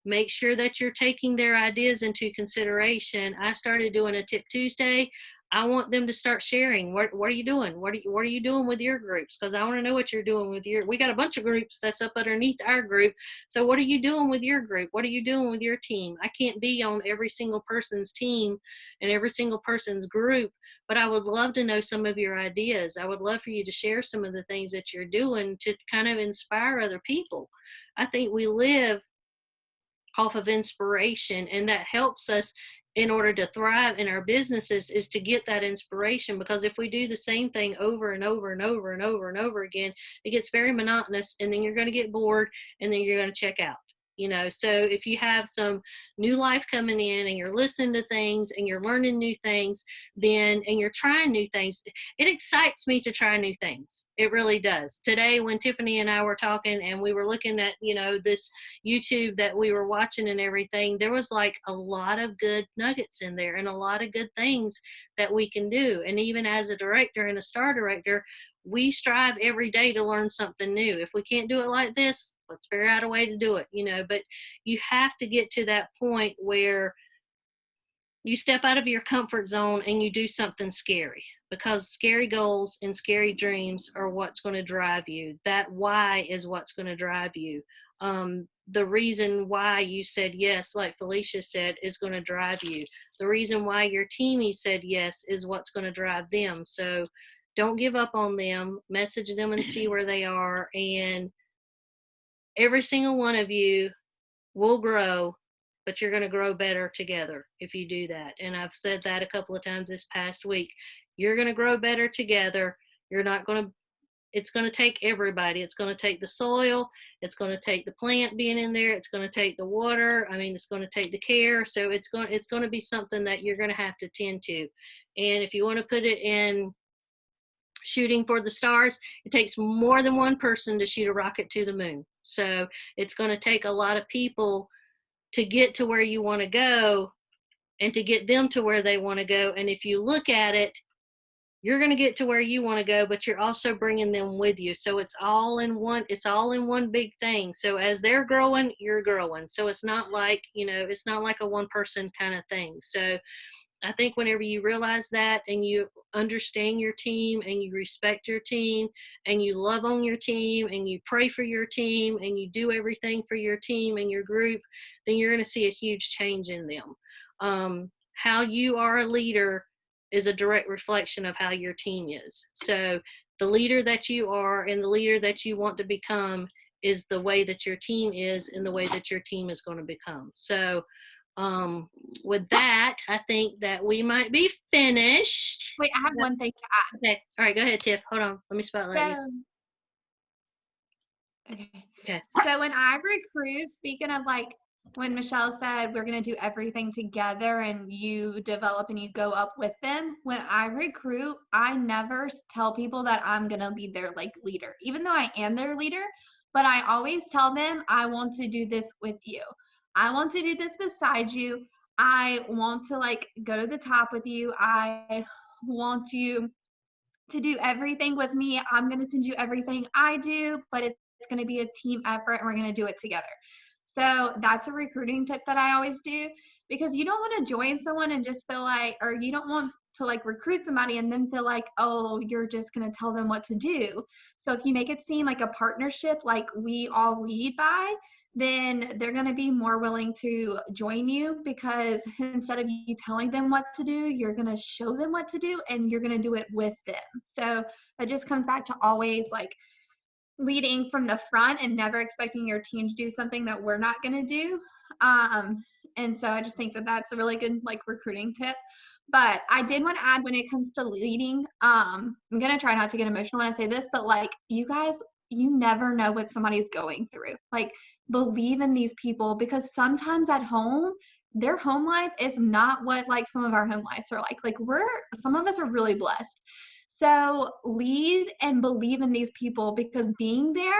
Speaker 1: Make sure that you're taking their ideas into consideration. I started doing a Tip Tuesday. I want them to start sharing. What are you doing? What are you doing with your groups? Because I want to know what you're doing with your. We got a bunch of groups that's up underneath our group. So what are you doing with your group? What are you doing with your team? I can't be on every single person's team and every single person's group, but I would love to know some of your ideas. I would love for you to share some of the things that you're doing to kind of inspire other people. I think we live off of inspiration, and that helps us in order to thrive in our businesses is to get that inspiration, because if we do the same thing over and over and over and over and over again, it gets very monotonous, and then you're going to get bored, and then you're going to check out. So if you have some new life coming in and you're listening to things and you're learning new things, and you're trying new things, it excites me to try new things. It really does. Today, when Tiffany and I were talking and we were looking at, this YouTube that we were watching and everything, there was like a lot of good nuggets in there and a lot of good things that we can do. And even as a director and a star director, we strive every day to learn something new. If we can't do it like this, let's figure out a way to do it, but you have to get to that point where you step out of your comfort zone and you do something scary, because scary goals and scary dreams are what's going to drive you. That why is what's going to drive you. The reason why you said yes, like Felicia said, is going to drive you. The reason why your teammate said yes is what's going to drive them. So don't give up on them. Message them and see where they are. And every single one of you will grow, but you're going to grow better together if you do that. And I've said that a couple of times this past week. You're going to grow better together. It's going to take everybody. It's going to take the soil. It's going to take the plant being in there. It's going to take the water. It's going to take the care. So it's going to be something that you're going to have to tend to. And if you want to put it in shooting for the stars, it takes more than one person to shoot a rocket to the moon. So it's going to take a lot of people to get to where you want to go and to get them to where they want to go. And if you look at it, you're going to get to where you want to go, but you're also bringing them with you. So it's all in one big thing. So as they're growing, you're growing. So it's not like, it's not like a one person kind of thing. So I think whenever you realize that and you understand your team and you respect your team and you love on your team and you pray for your team and you do everything for your team and your group, then you're going to see a huge change in them. How you are a leader is a direct reflection of how your team is. So the leader that you are and the leader that you want to become is the way that your team is and the way that your team is going to become. So with that, I think that we might be finished.
Speaker 3: Wait, I have one thing to add.
Speaker 1: Okay. All right, go ahead, Tiff. Hold on. Let me spotlight you.
Speaker 3: Okay. So when I recruit, speaking of like when Michelle said we're going to do everything together and you develop and you go up with them, when I recruit, I never tell people that I'm going to be their like leader, even though I am their leader, but I always tell them I want to do this with you. I want to do this beside you. I want to like go to the top with you. I want you to do everything with me. I'm going to send you everything I do, but it's going to be a team effort and we're going to do it together. So that's a recruiting tip that I always do, because you don't want to join someone and just feel like, or you don't want to like recruit somebody and then feel like, oh, you're just going to tell them what to do. So if you make it seem like a partnership, like we all lead by, then they're going to be more willing to join you, because instead of you telling them what to do, you're going to show them what to do and you're going to do it with them. So it just comes back to always like leading from the front and never expecting your team to do something that we're not going to do. And so I just think that that's a really good like recruiting tip. But I did want to add, when it comes to leading, I'm going to try not to get emotional when I say this, but like, you guys, you never know what somebody's going through. Like, believe in these people, because sometimes at home, their home life is not what like some of our home lives are like. Like, some of us are really blessed. So lead and believe in these people, because being there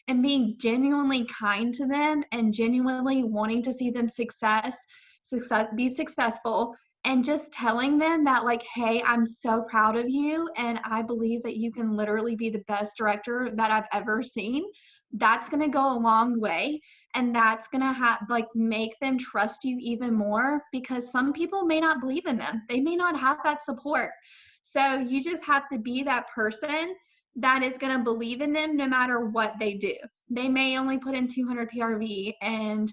Speaker 3: and being genuinely kind to them and genuinely wanting to see them be successful, and just telling them that like, hey, I'm so proud of you and I believe that you can literally be the best director that I've ever seen. That's going to go a long way, and that's going to like make them trust you even more, because some people may not believe in them. They may not have that support. So you just have to be that person that is going to believe in them no matter what they do. They may only put in 200 PRV and,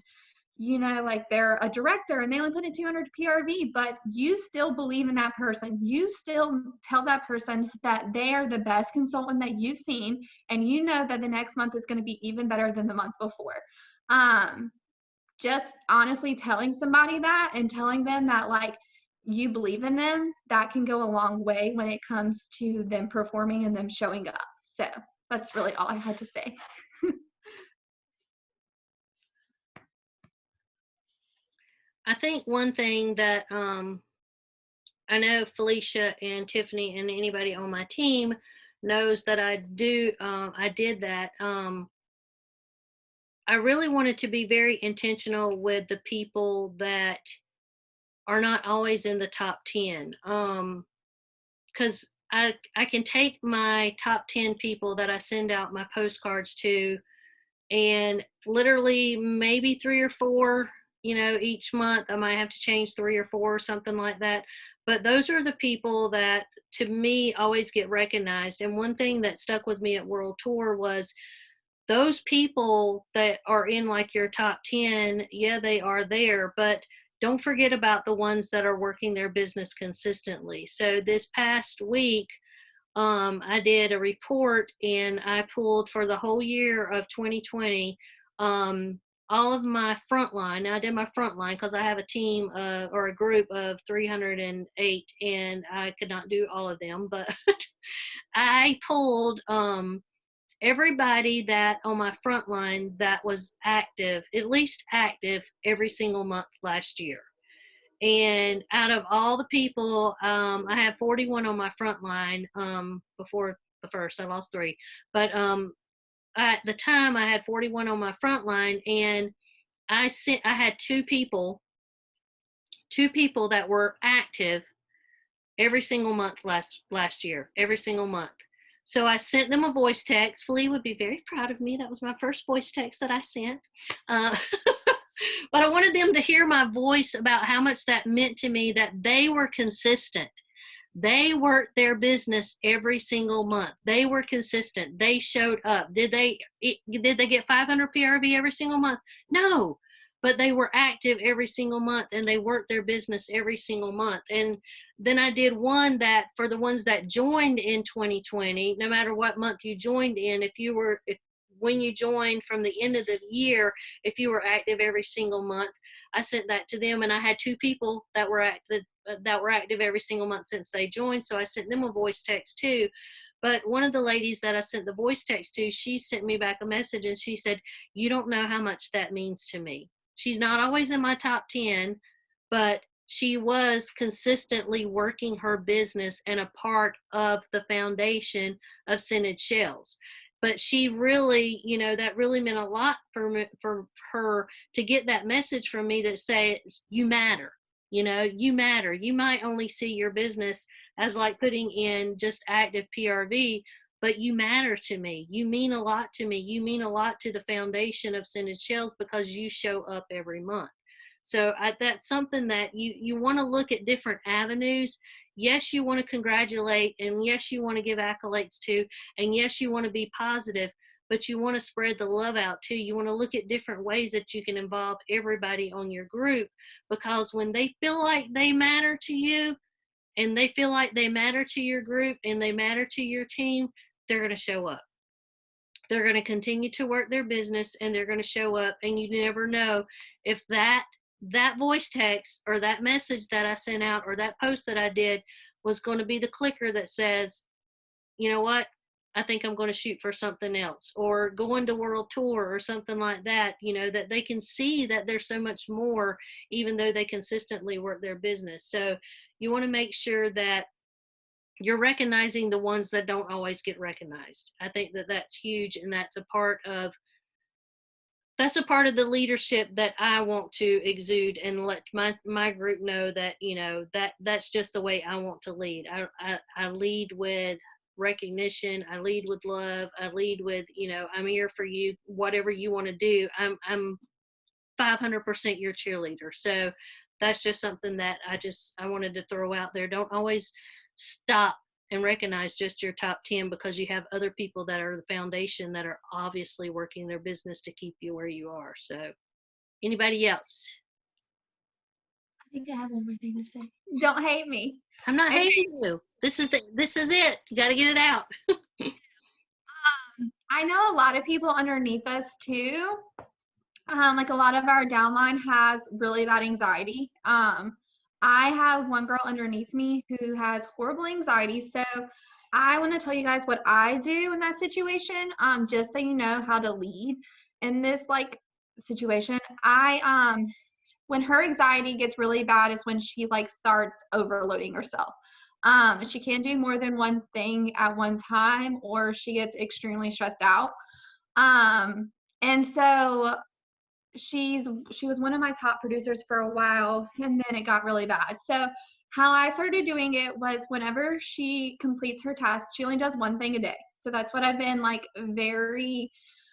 Speaker 3: you know, like they're a director and they only put in 200 PRV, but you still believe in that person. You still tell that person that they are the best consultant that you've seen, and you know that the next month is going to be even better than the month before. Just honestly telling somebody that and telling them that like you believe in them, that can go a long way when it comes to them performing and them showing up. So that's really all I had to say.
Speaker 1: I think one thing that I know Felicia and Tiffany and anybody on my team knows that I did that. I really wanted to be very intentional with the people that are not always in the top 10. Because I can take my top 10 people that I send out my postcards to, and literally maybe 3 or 4, you know, each month I might have to change 3 or 4 or something like that. But those are the people that to me always get recognized. And one thing that stuck with me at World Tour was those people that are in like your top 10, yeah, they are there, but don't forget about the ones that are working their business consistently. So this past week, I did a report and I pulled for the whole year of 2020, all of my frontline. Now I did my frontline because I have a team or a group of 308 and I could not do all of them, but I pulled everybody that on my front line that was active, at least active every single month last year. And out of all the people, I have 41 on my front line before the first. I lost 3. But at the time, I had 41 on my front line, and I had two people that were active every single month last year, every single month. So I sent them a voice text. Flea would be very proud of me. That was my first voice text that I sent. But I wanted them to hear my voice about how much that meant to me, that they were consistent. They worked their business every single month. They were consistent. They showed up. Did they get 500 PRV every single month? No, but they were active every single month and they worked their business every single month. And then I did one that for the ones that joined in 2020, no matter what month you joined in, when you joined from the end of the year, if you were active every single month, I sent that to them. And I had 2 people that were active every single month since they joined. So I sent them a voice text too. But one of the ladies that I sent the voice text to, she sent me back a message and she said, "You don't know how much that means to me." She's not always in my top 10, but she was consistently working her business and a part of the foundation of Scented Shells. But she really, you know, that really meant a lot for her to get that message from me that says, you matter. You matter. You might only see your business as like putting in just active PRV, but you matter to me. You mean a lot to me. You mean a lot to the foundation of Scented Shells because you show up every month. So that's something that you want to look at different avenues. Yes, you want to congratulate, and yes, you want to give accolades to, and yes, you want to be positive, but you want to spread the love out too. You want to look at different ways that you can involve everybody on your group, because when they feel like they matter to you and they feel like they matter to your group and they matter to your team, they're going to show up. They're going to continue to work their business and they're going to show up, and you never know if that voice text or that message that I sent out or that post that I did was going to be the clicker that says, you know what, I think I'm going to shoot for something else, or going to world tour or something like that, that they can see that there's so much more, even though they consistently work their business. So you want to make sure that you're recognizing the ones that don't always get recognized. I think that that's huge, and that's a part of the leadership that I want to exude and let my group know that, that's just the way I want to lead. I lead with recognition. I lead with love. I lead with, I'm here for you, whatever you want to do. I'm 500% your cheerleader. So that's just something that I wanted to throw out there. Don't always stop and recognize just your top 10, because you have other people that are the foundation that are obviously working their business to keep you where you are. So anybody else?
Speaker 3: I think I have one more thing to say. Don't hate me.
Speaker 1: I'm not hating you. This is it. You got to get it out.
Speaker 3: I know a lot of people underneath us too. Like a lot of our downline has really bad anxiety. I have one girl underneath me who has horrible anxiety. So I want to tell you guys what I do in that situation, just so you know how to lead in this like situation. When her anxiety gets really bad is when she like starts overloading herself. She can't do more than one thing at one time, or she gets extremely stressed out. And so she was one of my top producers for a while, and then it got really bad. So how I started doing it was whenever she completes her task, she only does one thing a day. So that's what I've been like very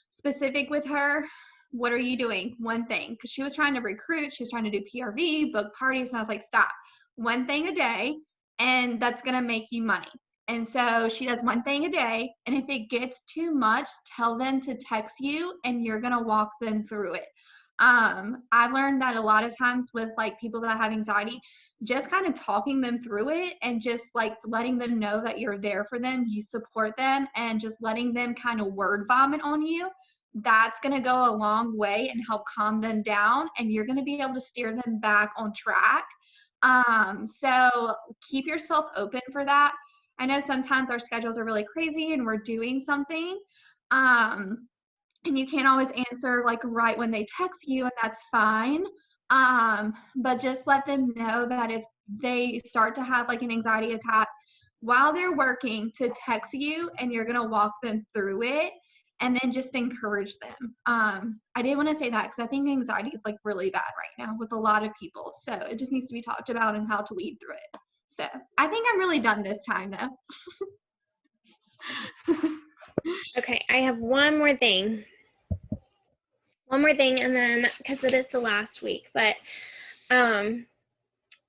Speaker 3: specific with her. What are you doing? One thing. Because she was trying to recruit, she was trying to do PRV, book parties, and I was like, stop. One thing a day, and that's going to make you money. And so she does one thing a day, and if it gets too much, tell them to text you, and you're going to walk them through it. I've learned that a lot of times with like people that have anxiety, just kind of talking them through it and just like letting them know that you're there for them, you support them, and just letting them kind of word vomit on you, that's going to go a long way and help calm them down, and you're going to be able to steer them back on track. So keep yourself open for that. I know sometimes our schedules are really crazy and we're doing something. And you can't always answer like right when they text you, and that's fine. But just let them know that if they start to have like an anxiety attack while they're working, to text you, and you're gonna walk them through it, and then just encourage them. I did want to say that because I think anxiety is like really bad right now with a lot of people. So it just needs to be talked about and how to lead through it. So I think I'm really done this time though.
Speaker 2: Okay, I have one more thing. And then, because it is the last week, but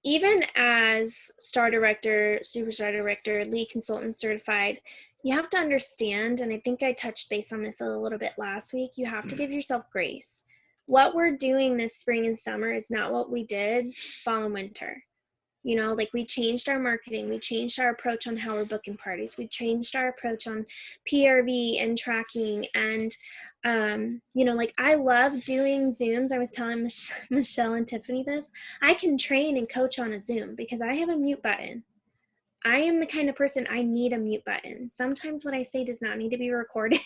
Speaker 2: even as star director, superstar director, lead consultant certified, you have to understand, and I think I touched base on this a little bit last week, you have to give yourself grace. What we're doing this spring and summer is not what we did fall and winter. Like we changed our marketing, we changed our approach on how we're booking parties, we changed our approach on PRV and tracking, and like I love doing Zooms. I was telling Michelle and Tiffany this. I can train and coach on a Zoom because I have a mute button. I am the kind of person, I need a mute button. Sometimes what I say does not need to be recorded.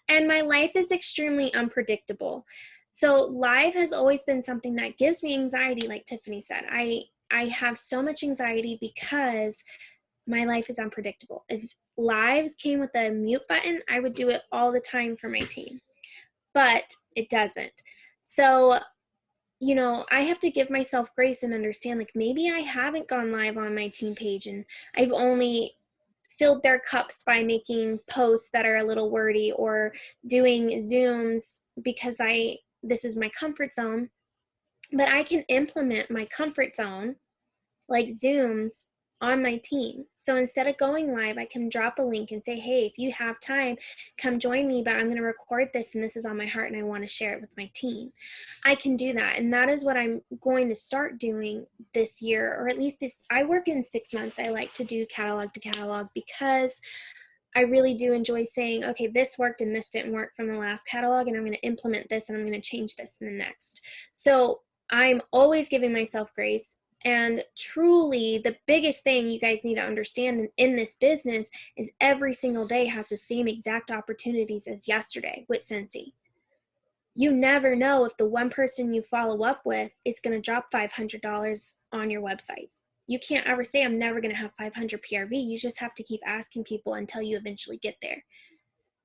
Speaker 2: And my life is extremely unpredictable. So live has always been something that gives me anxiety, like Tiffany said. I have so much anxiety because my life is unpredictable. If lives came with a mute button, I would do it all the time for my team, but it doesn't. So you know, I have to give myself grace and understand, like, maybe I haven't gone live on my team page and I've only filled their cups by making posts that are a little wordy or doing Zooms because this is my comfort zone. But I can implement my comfort zone, like Zooms, on my team. So instead of going live, I can drop a link and say, hey, if you have time, come join me, but I'm going to record this and this is on my heart and I want to share it with my team. I can do that. And that is what I'm going to start doing this year, or at least I work in 6 months. I like to do catalog to catalog because I really do enjoy saying, okay, this worked and this didn't work from the last catalog, and I'm going to implement this and I'm going to change this in the next. So I'm always giving myself grace. And truly, the biggest thing you guys need to understand in this business is every single day has the same exact opportunities as yesterday with Scentsy. You never know if the one person you follow up with is going to drop $500 on your website. You can't ever say, I'm never going to have 500 PRV. You just have to keep asking people until you eventually get there.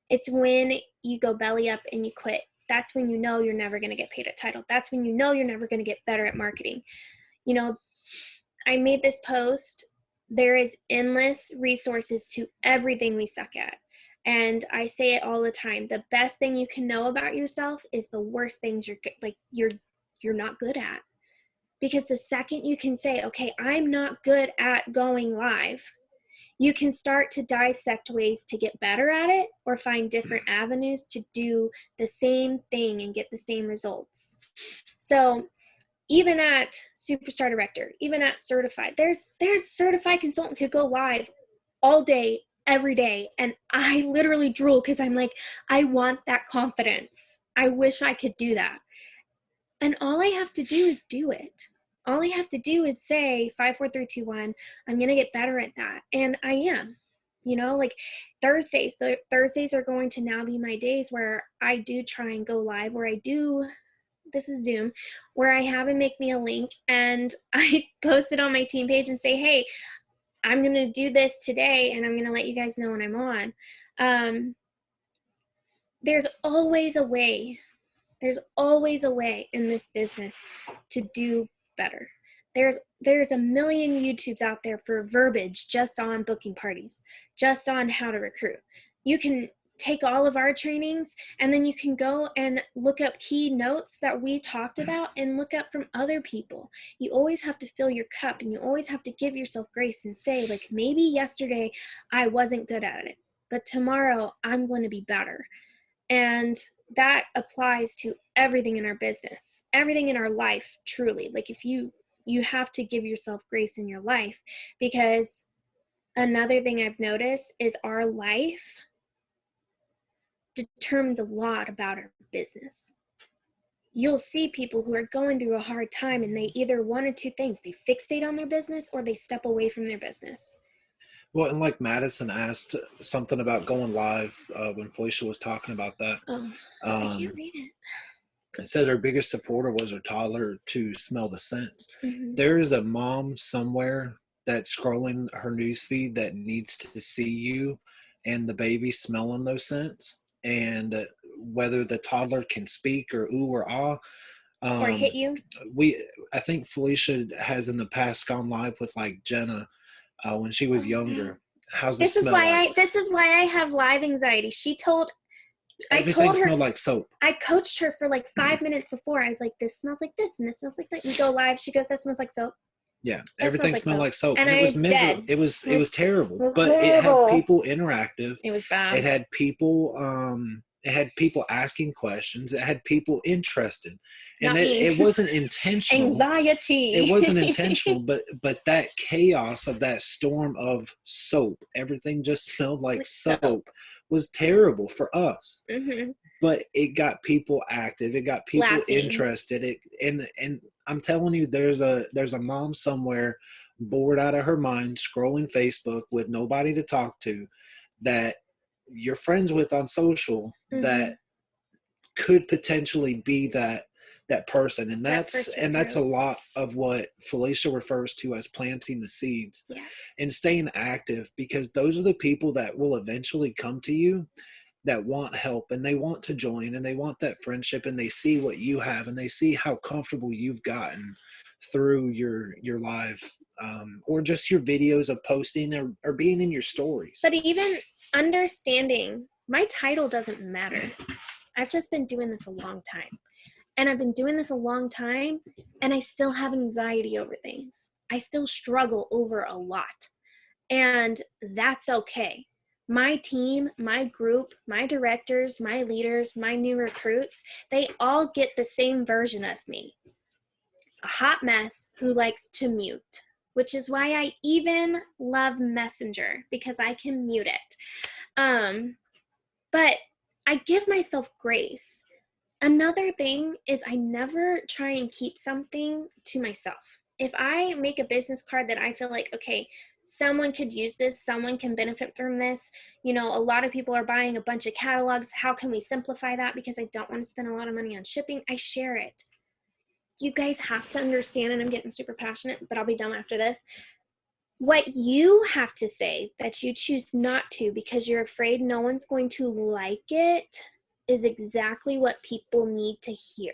Speaker 2: It's when you go belly up and you quit. That's when you know you're never going to get paid at title. That's when you know you're never going to get better at marketing. You know, I made this post. There is endless resources to everything we suck at. And I say it all the time. The best thing you can know about yourself is the worst things you're not good at. Because the second you can say, okay, I'm not good at going live, you can start to dissect ways to get better at it or find different avenues to do the same thing and get the same results. So even at Superstar Director, even at Certified, there's certified consultants who go live all day, every day. And I literally drool because I'm like, I want that confidence. I wish I could do that. And all I have to do is do it. All I have to do is say 5, 4, 3, 2, 1. I'm going to get better at that. And I am. You know, like Thursdays are going to now be my days where I do try and go live, where I do, this is Zoom, where I have him make me a link and I post it on my team page and say, hey, I'm going to do this today and I'm going to let you guys know when I'm on. There's always a way. There's always a way in this business to do better. There's a million YouTubes out there for verbiage just on booking parties, just on how to recruit. You can take all of our trainings and then you can go and look up key notes that we talked about and look up from other people. You always have to fill your cup and you always have to give yourself grace and say, like, maybe yesterday I wasn't good at it, but tomorrow I'm going to be better. And that applies to everything in our business, everything in our life, truly. Like if you have to give yourself grace in your life, because another thing I've noticed is our life determines a lot about our business. You'll see people who are going through a hard time and they either one or two things, they fixate on their business or they step away from their business.
Speaker 4: Well, and like Madison asked something about going live when Felicia was talking about that.
Speaker 2: Oh, I can't read it.
Speaker 4: It said her biggest supporter was her toddler to smell the scents.
Speaker 2: Mm-hmm.
Speaker 4: There is a mom somewhere that's scrolling her news feed that needs to see you and the baby smelling those scents. And whether the toddler can speak or ooh or ah,
Speaker 2: Or hit you.
Speaker 4: I think Felicia has in the past gone live with like Jenna when she was younger. How's
Speaker 2: This is why I have live anxiety.
Speaker 4: Everything smelled like soap.
Speaker 2: I coached her for like 5 minutes before. I was like, this smells like this and this smells like that. We go live. She goes, that smells like soap.
Speaker 4: Yeah, everything smelled like soap.
Speaker 2: And
Speaker 4: it was miserable. It was terrible. But it had people interactive.
Speaker 2: It was bad.
Speaker 4: It had people asking questions. It had people interested. And it wasn't intentional.
Speaker 2: Anxiety.
Speaker 4: It wasn't intentional, but that chaos of that storm of soap, everything just smelled like soap, was terrible for us.
Speaker 2: Mm-hmm.
Speaker 4: But it got people active. It got people interested. And I'm telling you, there's a mom somewhere bored out of her mind scrolling Facebook with nobody to talk to that you're friends with on social, mm-hmm. that could potentially be that person. And that's a lot of what Felicia refers to as planting the seeds.
Speaker 2: Yes.
Speaker 4: And staying active, because those are the people that will eventually come to you that want help and they want to join and they want that friendship and they see what you have and they see how comfortable you've gotten through your live or just your videos of posting or being in your stories.
Speaker 2: But even understanding my title doesn't matter. I've just been doing this a long time. And I've been doing this a long time, and I still have anxiety over things. I still struggle over a lot. And that's okay. My team, my group, my directors, my leaders, my new recruits, they all get the same version of me. A hot mess who likes to mute, which is why I even love Messenger, because I can mute it. But I give myself grace. Another thing is I never try and keep something to myself. If I make a business card that I feel like, okay, someone could use this, someone can benefit from this, you know, a lot of people are buying a bunch of catalogs, how can we simplify that because I don't want to spend a lot of money on shipping, I share it. You guys have to understand, and I'm getting super passionate, but I'll be done after this. What you have to say that you choose not to because you're afraid no one's going to like it is exactly what people need to hear.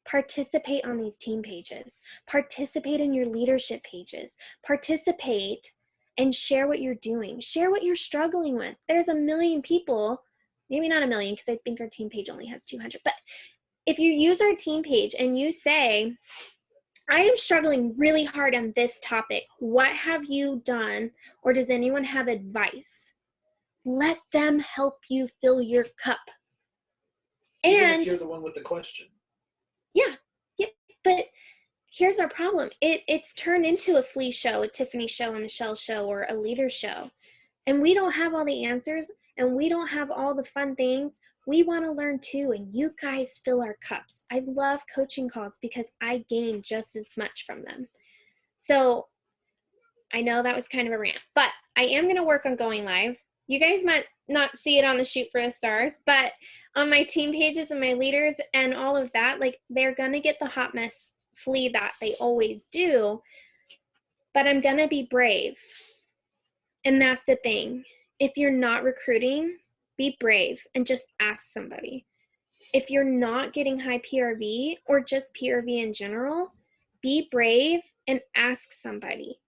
Speaker 2: Participate on these team pages. Participate in your leadership pages. Participate and share what you're doing. Share what you're struggling with. There's a million people, maybe not a million because I think our team page only has 200, but if you use our team page and you say, I am struggling really hard on this topic. What have you done? Or does anyone have advice? Let them help you fill your cup.
Speaker 4: Even
Speaker 2: And
Speaker 4: if you're the one with the question.
Speaker 2: Yeah, but here's our problem. It's turned into a Flea show, a Tiffany show, a Michelle show, or a leader show. And we don't have all the answers, and we don't have all the fun things. We want to learn too, and you guys fill our cups. I love coaching calls because I gain just as much from them. So I know that was kind of a rant, but I am going to work on going live. You guys might not see it on the Shoot for the Stars, but on my team pages and my leaders and all of that, like they're going to get the hot mess Flea that they always do, but I'm going to be brave. And that's the thing. If you're not recruiting, be brave and just ask somebody. If you're not getting high PRV or just PRV in general, be brave and ask somebody.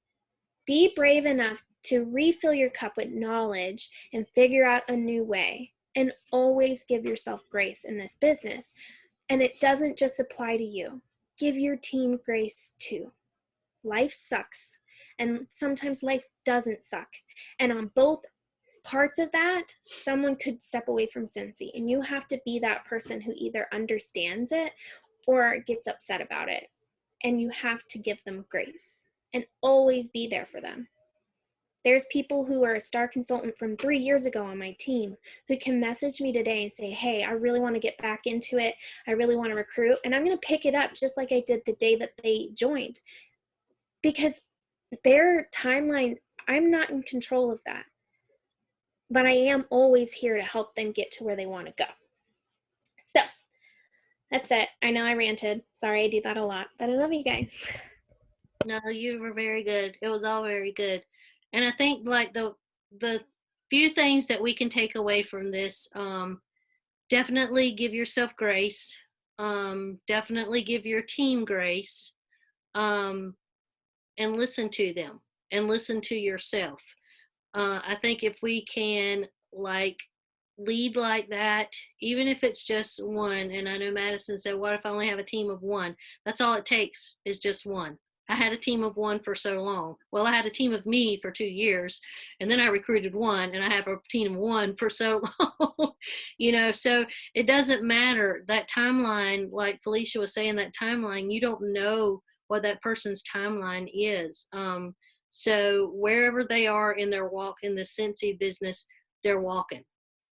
Speaker 2: Be brave enough to refill your cup with knowledge and figure out a new way. And always give yourself grace in this business. And it doesn't just apply to you. Give your team grace too. Life sucks. And sometimes life doesn't suck. And on both parts of that, someone could step away from Scentsy. And you have to be that person who either understands it or gets upset about it. And you have to give them grace and always be there for them. There's people who are a star consultant from 3 years ago on my team who can message me today and say, hey, I really want to get back into it. I really want to recruit. And I'm going to pick it up just like I did the day that they joined. Because their timeline, I'm not in control of that. But I am always here to help them get to where they want to go. So that's it. I know I ranted. Sorry, I do that a lot. But I love you guys.
Speaker 1: No, you were very good. It was all very good. And I think like the few things that we can take away from this, definitely give yourself grace. Definitely give your team grace. And listen to them and listen to yourself. I think if we can like lead like that, even if it's just one, and I know Madison said, what if I only have a team of one? That's all it takes is just one. I had a team of one for so long. Well, I had a team of me for 2 years, and then I recruited one, and I have a team of one for so long, you know, so it doesn't matter. That timeline, like Felicia was saying, that timeline, you don't know what that person's timeline is. So wherever they are in their walk in the Scentsy business, they're walking.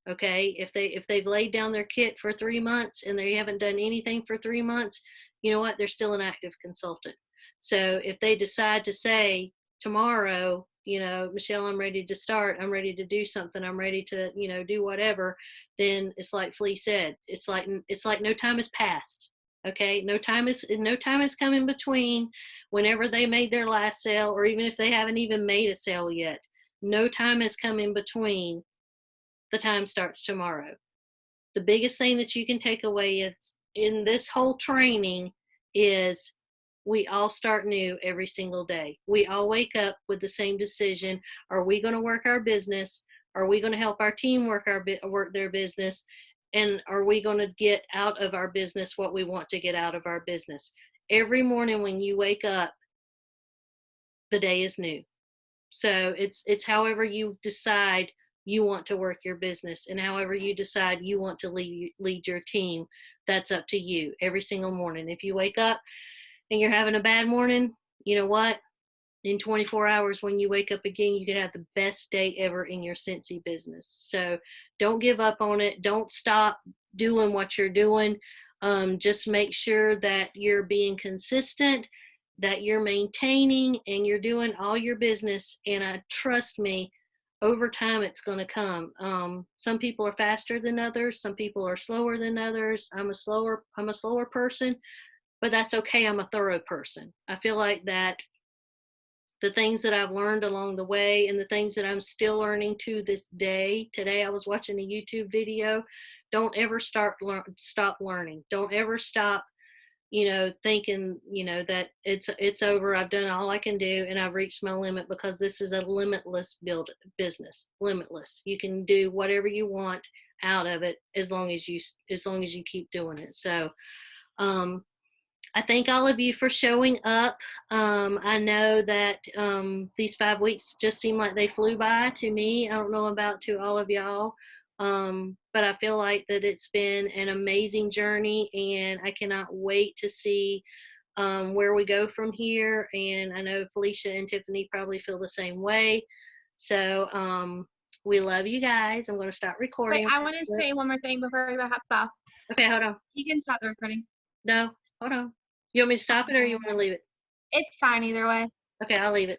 Speaker 1: Okay. If they've laid down their kit for 3 months and they haven't done anything for 3 months, you know what? They're still an active consultant. So if they decide to say tomorrow, you know, Michelle, I'm ready to start, I'm ready to do something, I'm ready to, you know, do whatever, then it's like Flea said, it's like no time has passed. Okay, no time has come in between whenever they made their last sale, or even if they haven't even made a sale yet. No time has come in between the time starts tomorrow. The biggest thing that you can take away is in this whole training is we all start new every single day. We all wake up with the same decision. Are we going to work our business? Are we going to help our team work their business? And are we going to get out of our business what we want to get out of our business? Every morning when you wake up, the day is new. So it's however you decide you want to work your business, and however you decide you want to lead your team, that's up to you every single morning. If you wake up and you're having a bad morning, you know what? In 24 hours, when you wake up again, you could have the best day ever in your Scentsy business. So don't give up on it. Don't stop doing what you're doing. Just make sure that you're being consistent, that you're maintaining, and you're doing all your business. And trust me, over time it's going to come. Some people are faster than others. Some people are slower than others. I'm a slower person, but that's okay. I'm a thorough person. I feel like that the things that I've learned along the way and the things that I'm still learning to this day. Today I was watching a YouTube video. Don't ever stop learning. Don't ever stop, thinking, that it's over. I've done all I can do and I've reached my limit, because this is a limitless business. Limitless. You can do whatever you want out of it as long as you keep doing it. So, I thank all of you for showing up. I know that these 5 weeks just seem like they flew by to me. I don't know about to all of y'all, but I feel like that it's been an amazing journey, and I cannot wait to see where we go from here. And I know Felicia and Tiffany probably feel the same way. So we love you guys. I'm going to stop recording.
Speaker 3: Wait, I want to say one more thing before we have to stop.
Speaker 1: Okay, hold on.
Speaker 3: You can stop the recording.
Speaker 1: No, hold on. You want me to stop it or you want to leave it?
Speaker 3: It's fine either way.
Speaker 1: Okay, I'll leave it.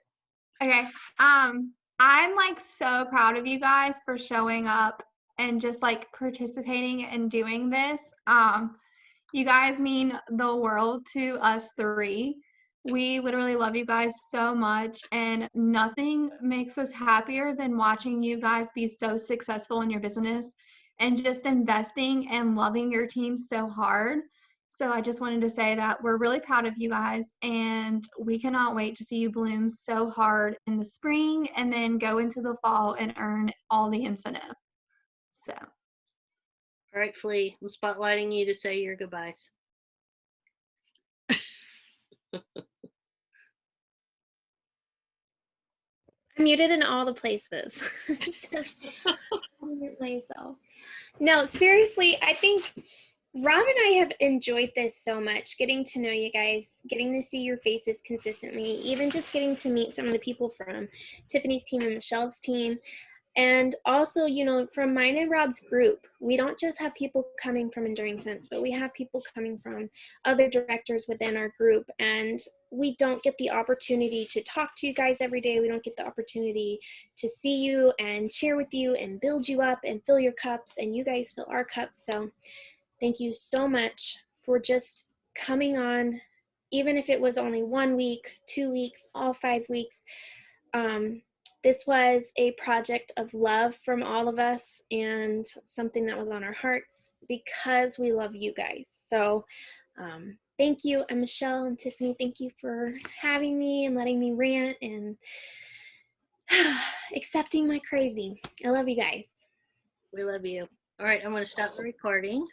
Speaker 3: Okay. I'm like so proud of you guys for showing up and just like participating and doing this. You guys mean the world to us three. We literally love you guys so much, and nothing makes us happier than watching you guys be so successful in your business and just investing and loving your team so hard. So I just wanted to say that we're really proud of you guys, and we cannot wait to see you bloom so hard in the spring and then go into the fall and earn all the incentive. So.
Speaker 1: All right, Flea, I'm spotlighting you to say your goodbyes.
Speaker 2: I'm muted in all the places. Myself. No, seriously, I think Rob and I have enjoyed this so much, getting to know you guys, getting to see your faces consistently, even just getting to meet some of the people from Tiffany's team and Michelle's team. And also, from mine and Rob's group, we don't just have people coming from Enduring Scents, but we have people coming from other directors within our group. And we don't get the opportunity to talk to you guys every day. We don't get the opportunity to see you and cheer with you and build you up and fill your cups, and you guys fill our cups. So thank you so much for just coming on, even if it was only 1 week, 2 weeks, all 5 weeks. This was a project of love from all of us, and something that was on our hearts because we love you guys. So thank you. And Michelle and Tiffany, thank you for having me and letting me rant and accepting my crazy. I love you guys.
Speaker 1: We love you. All right, I'm going to stop the recording.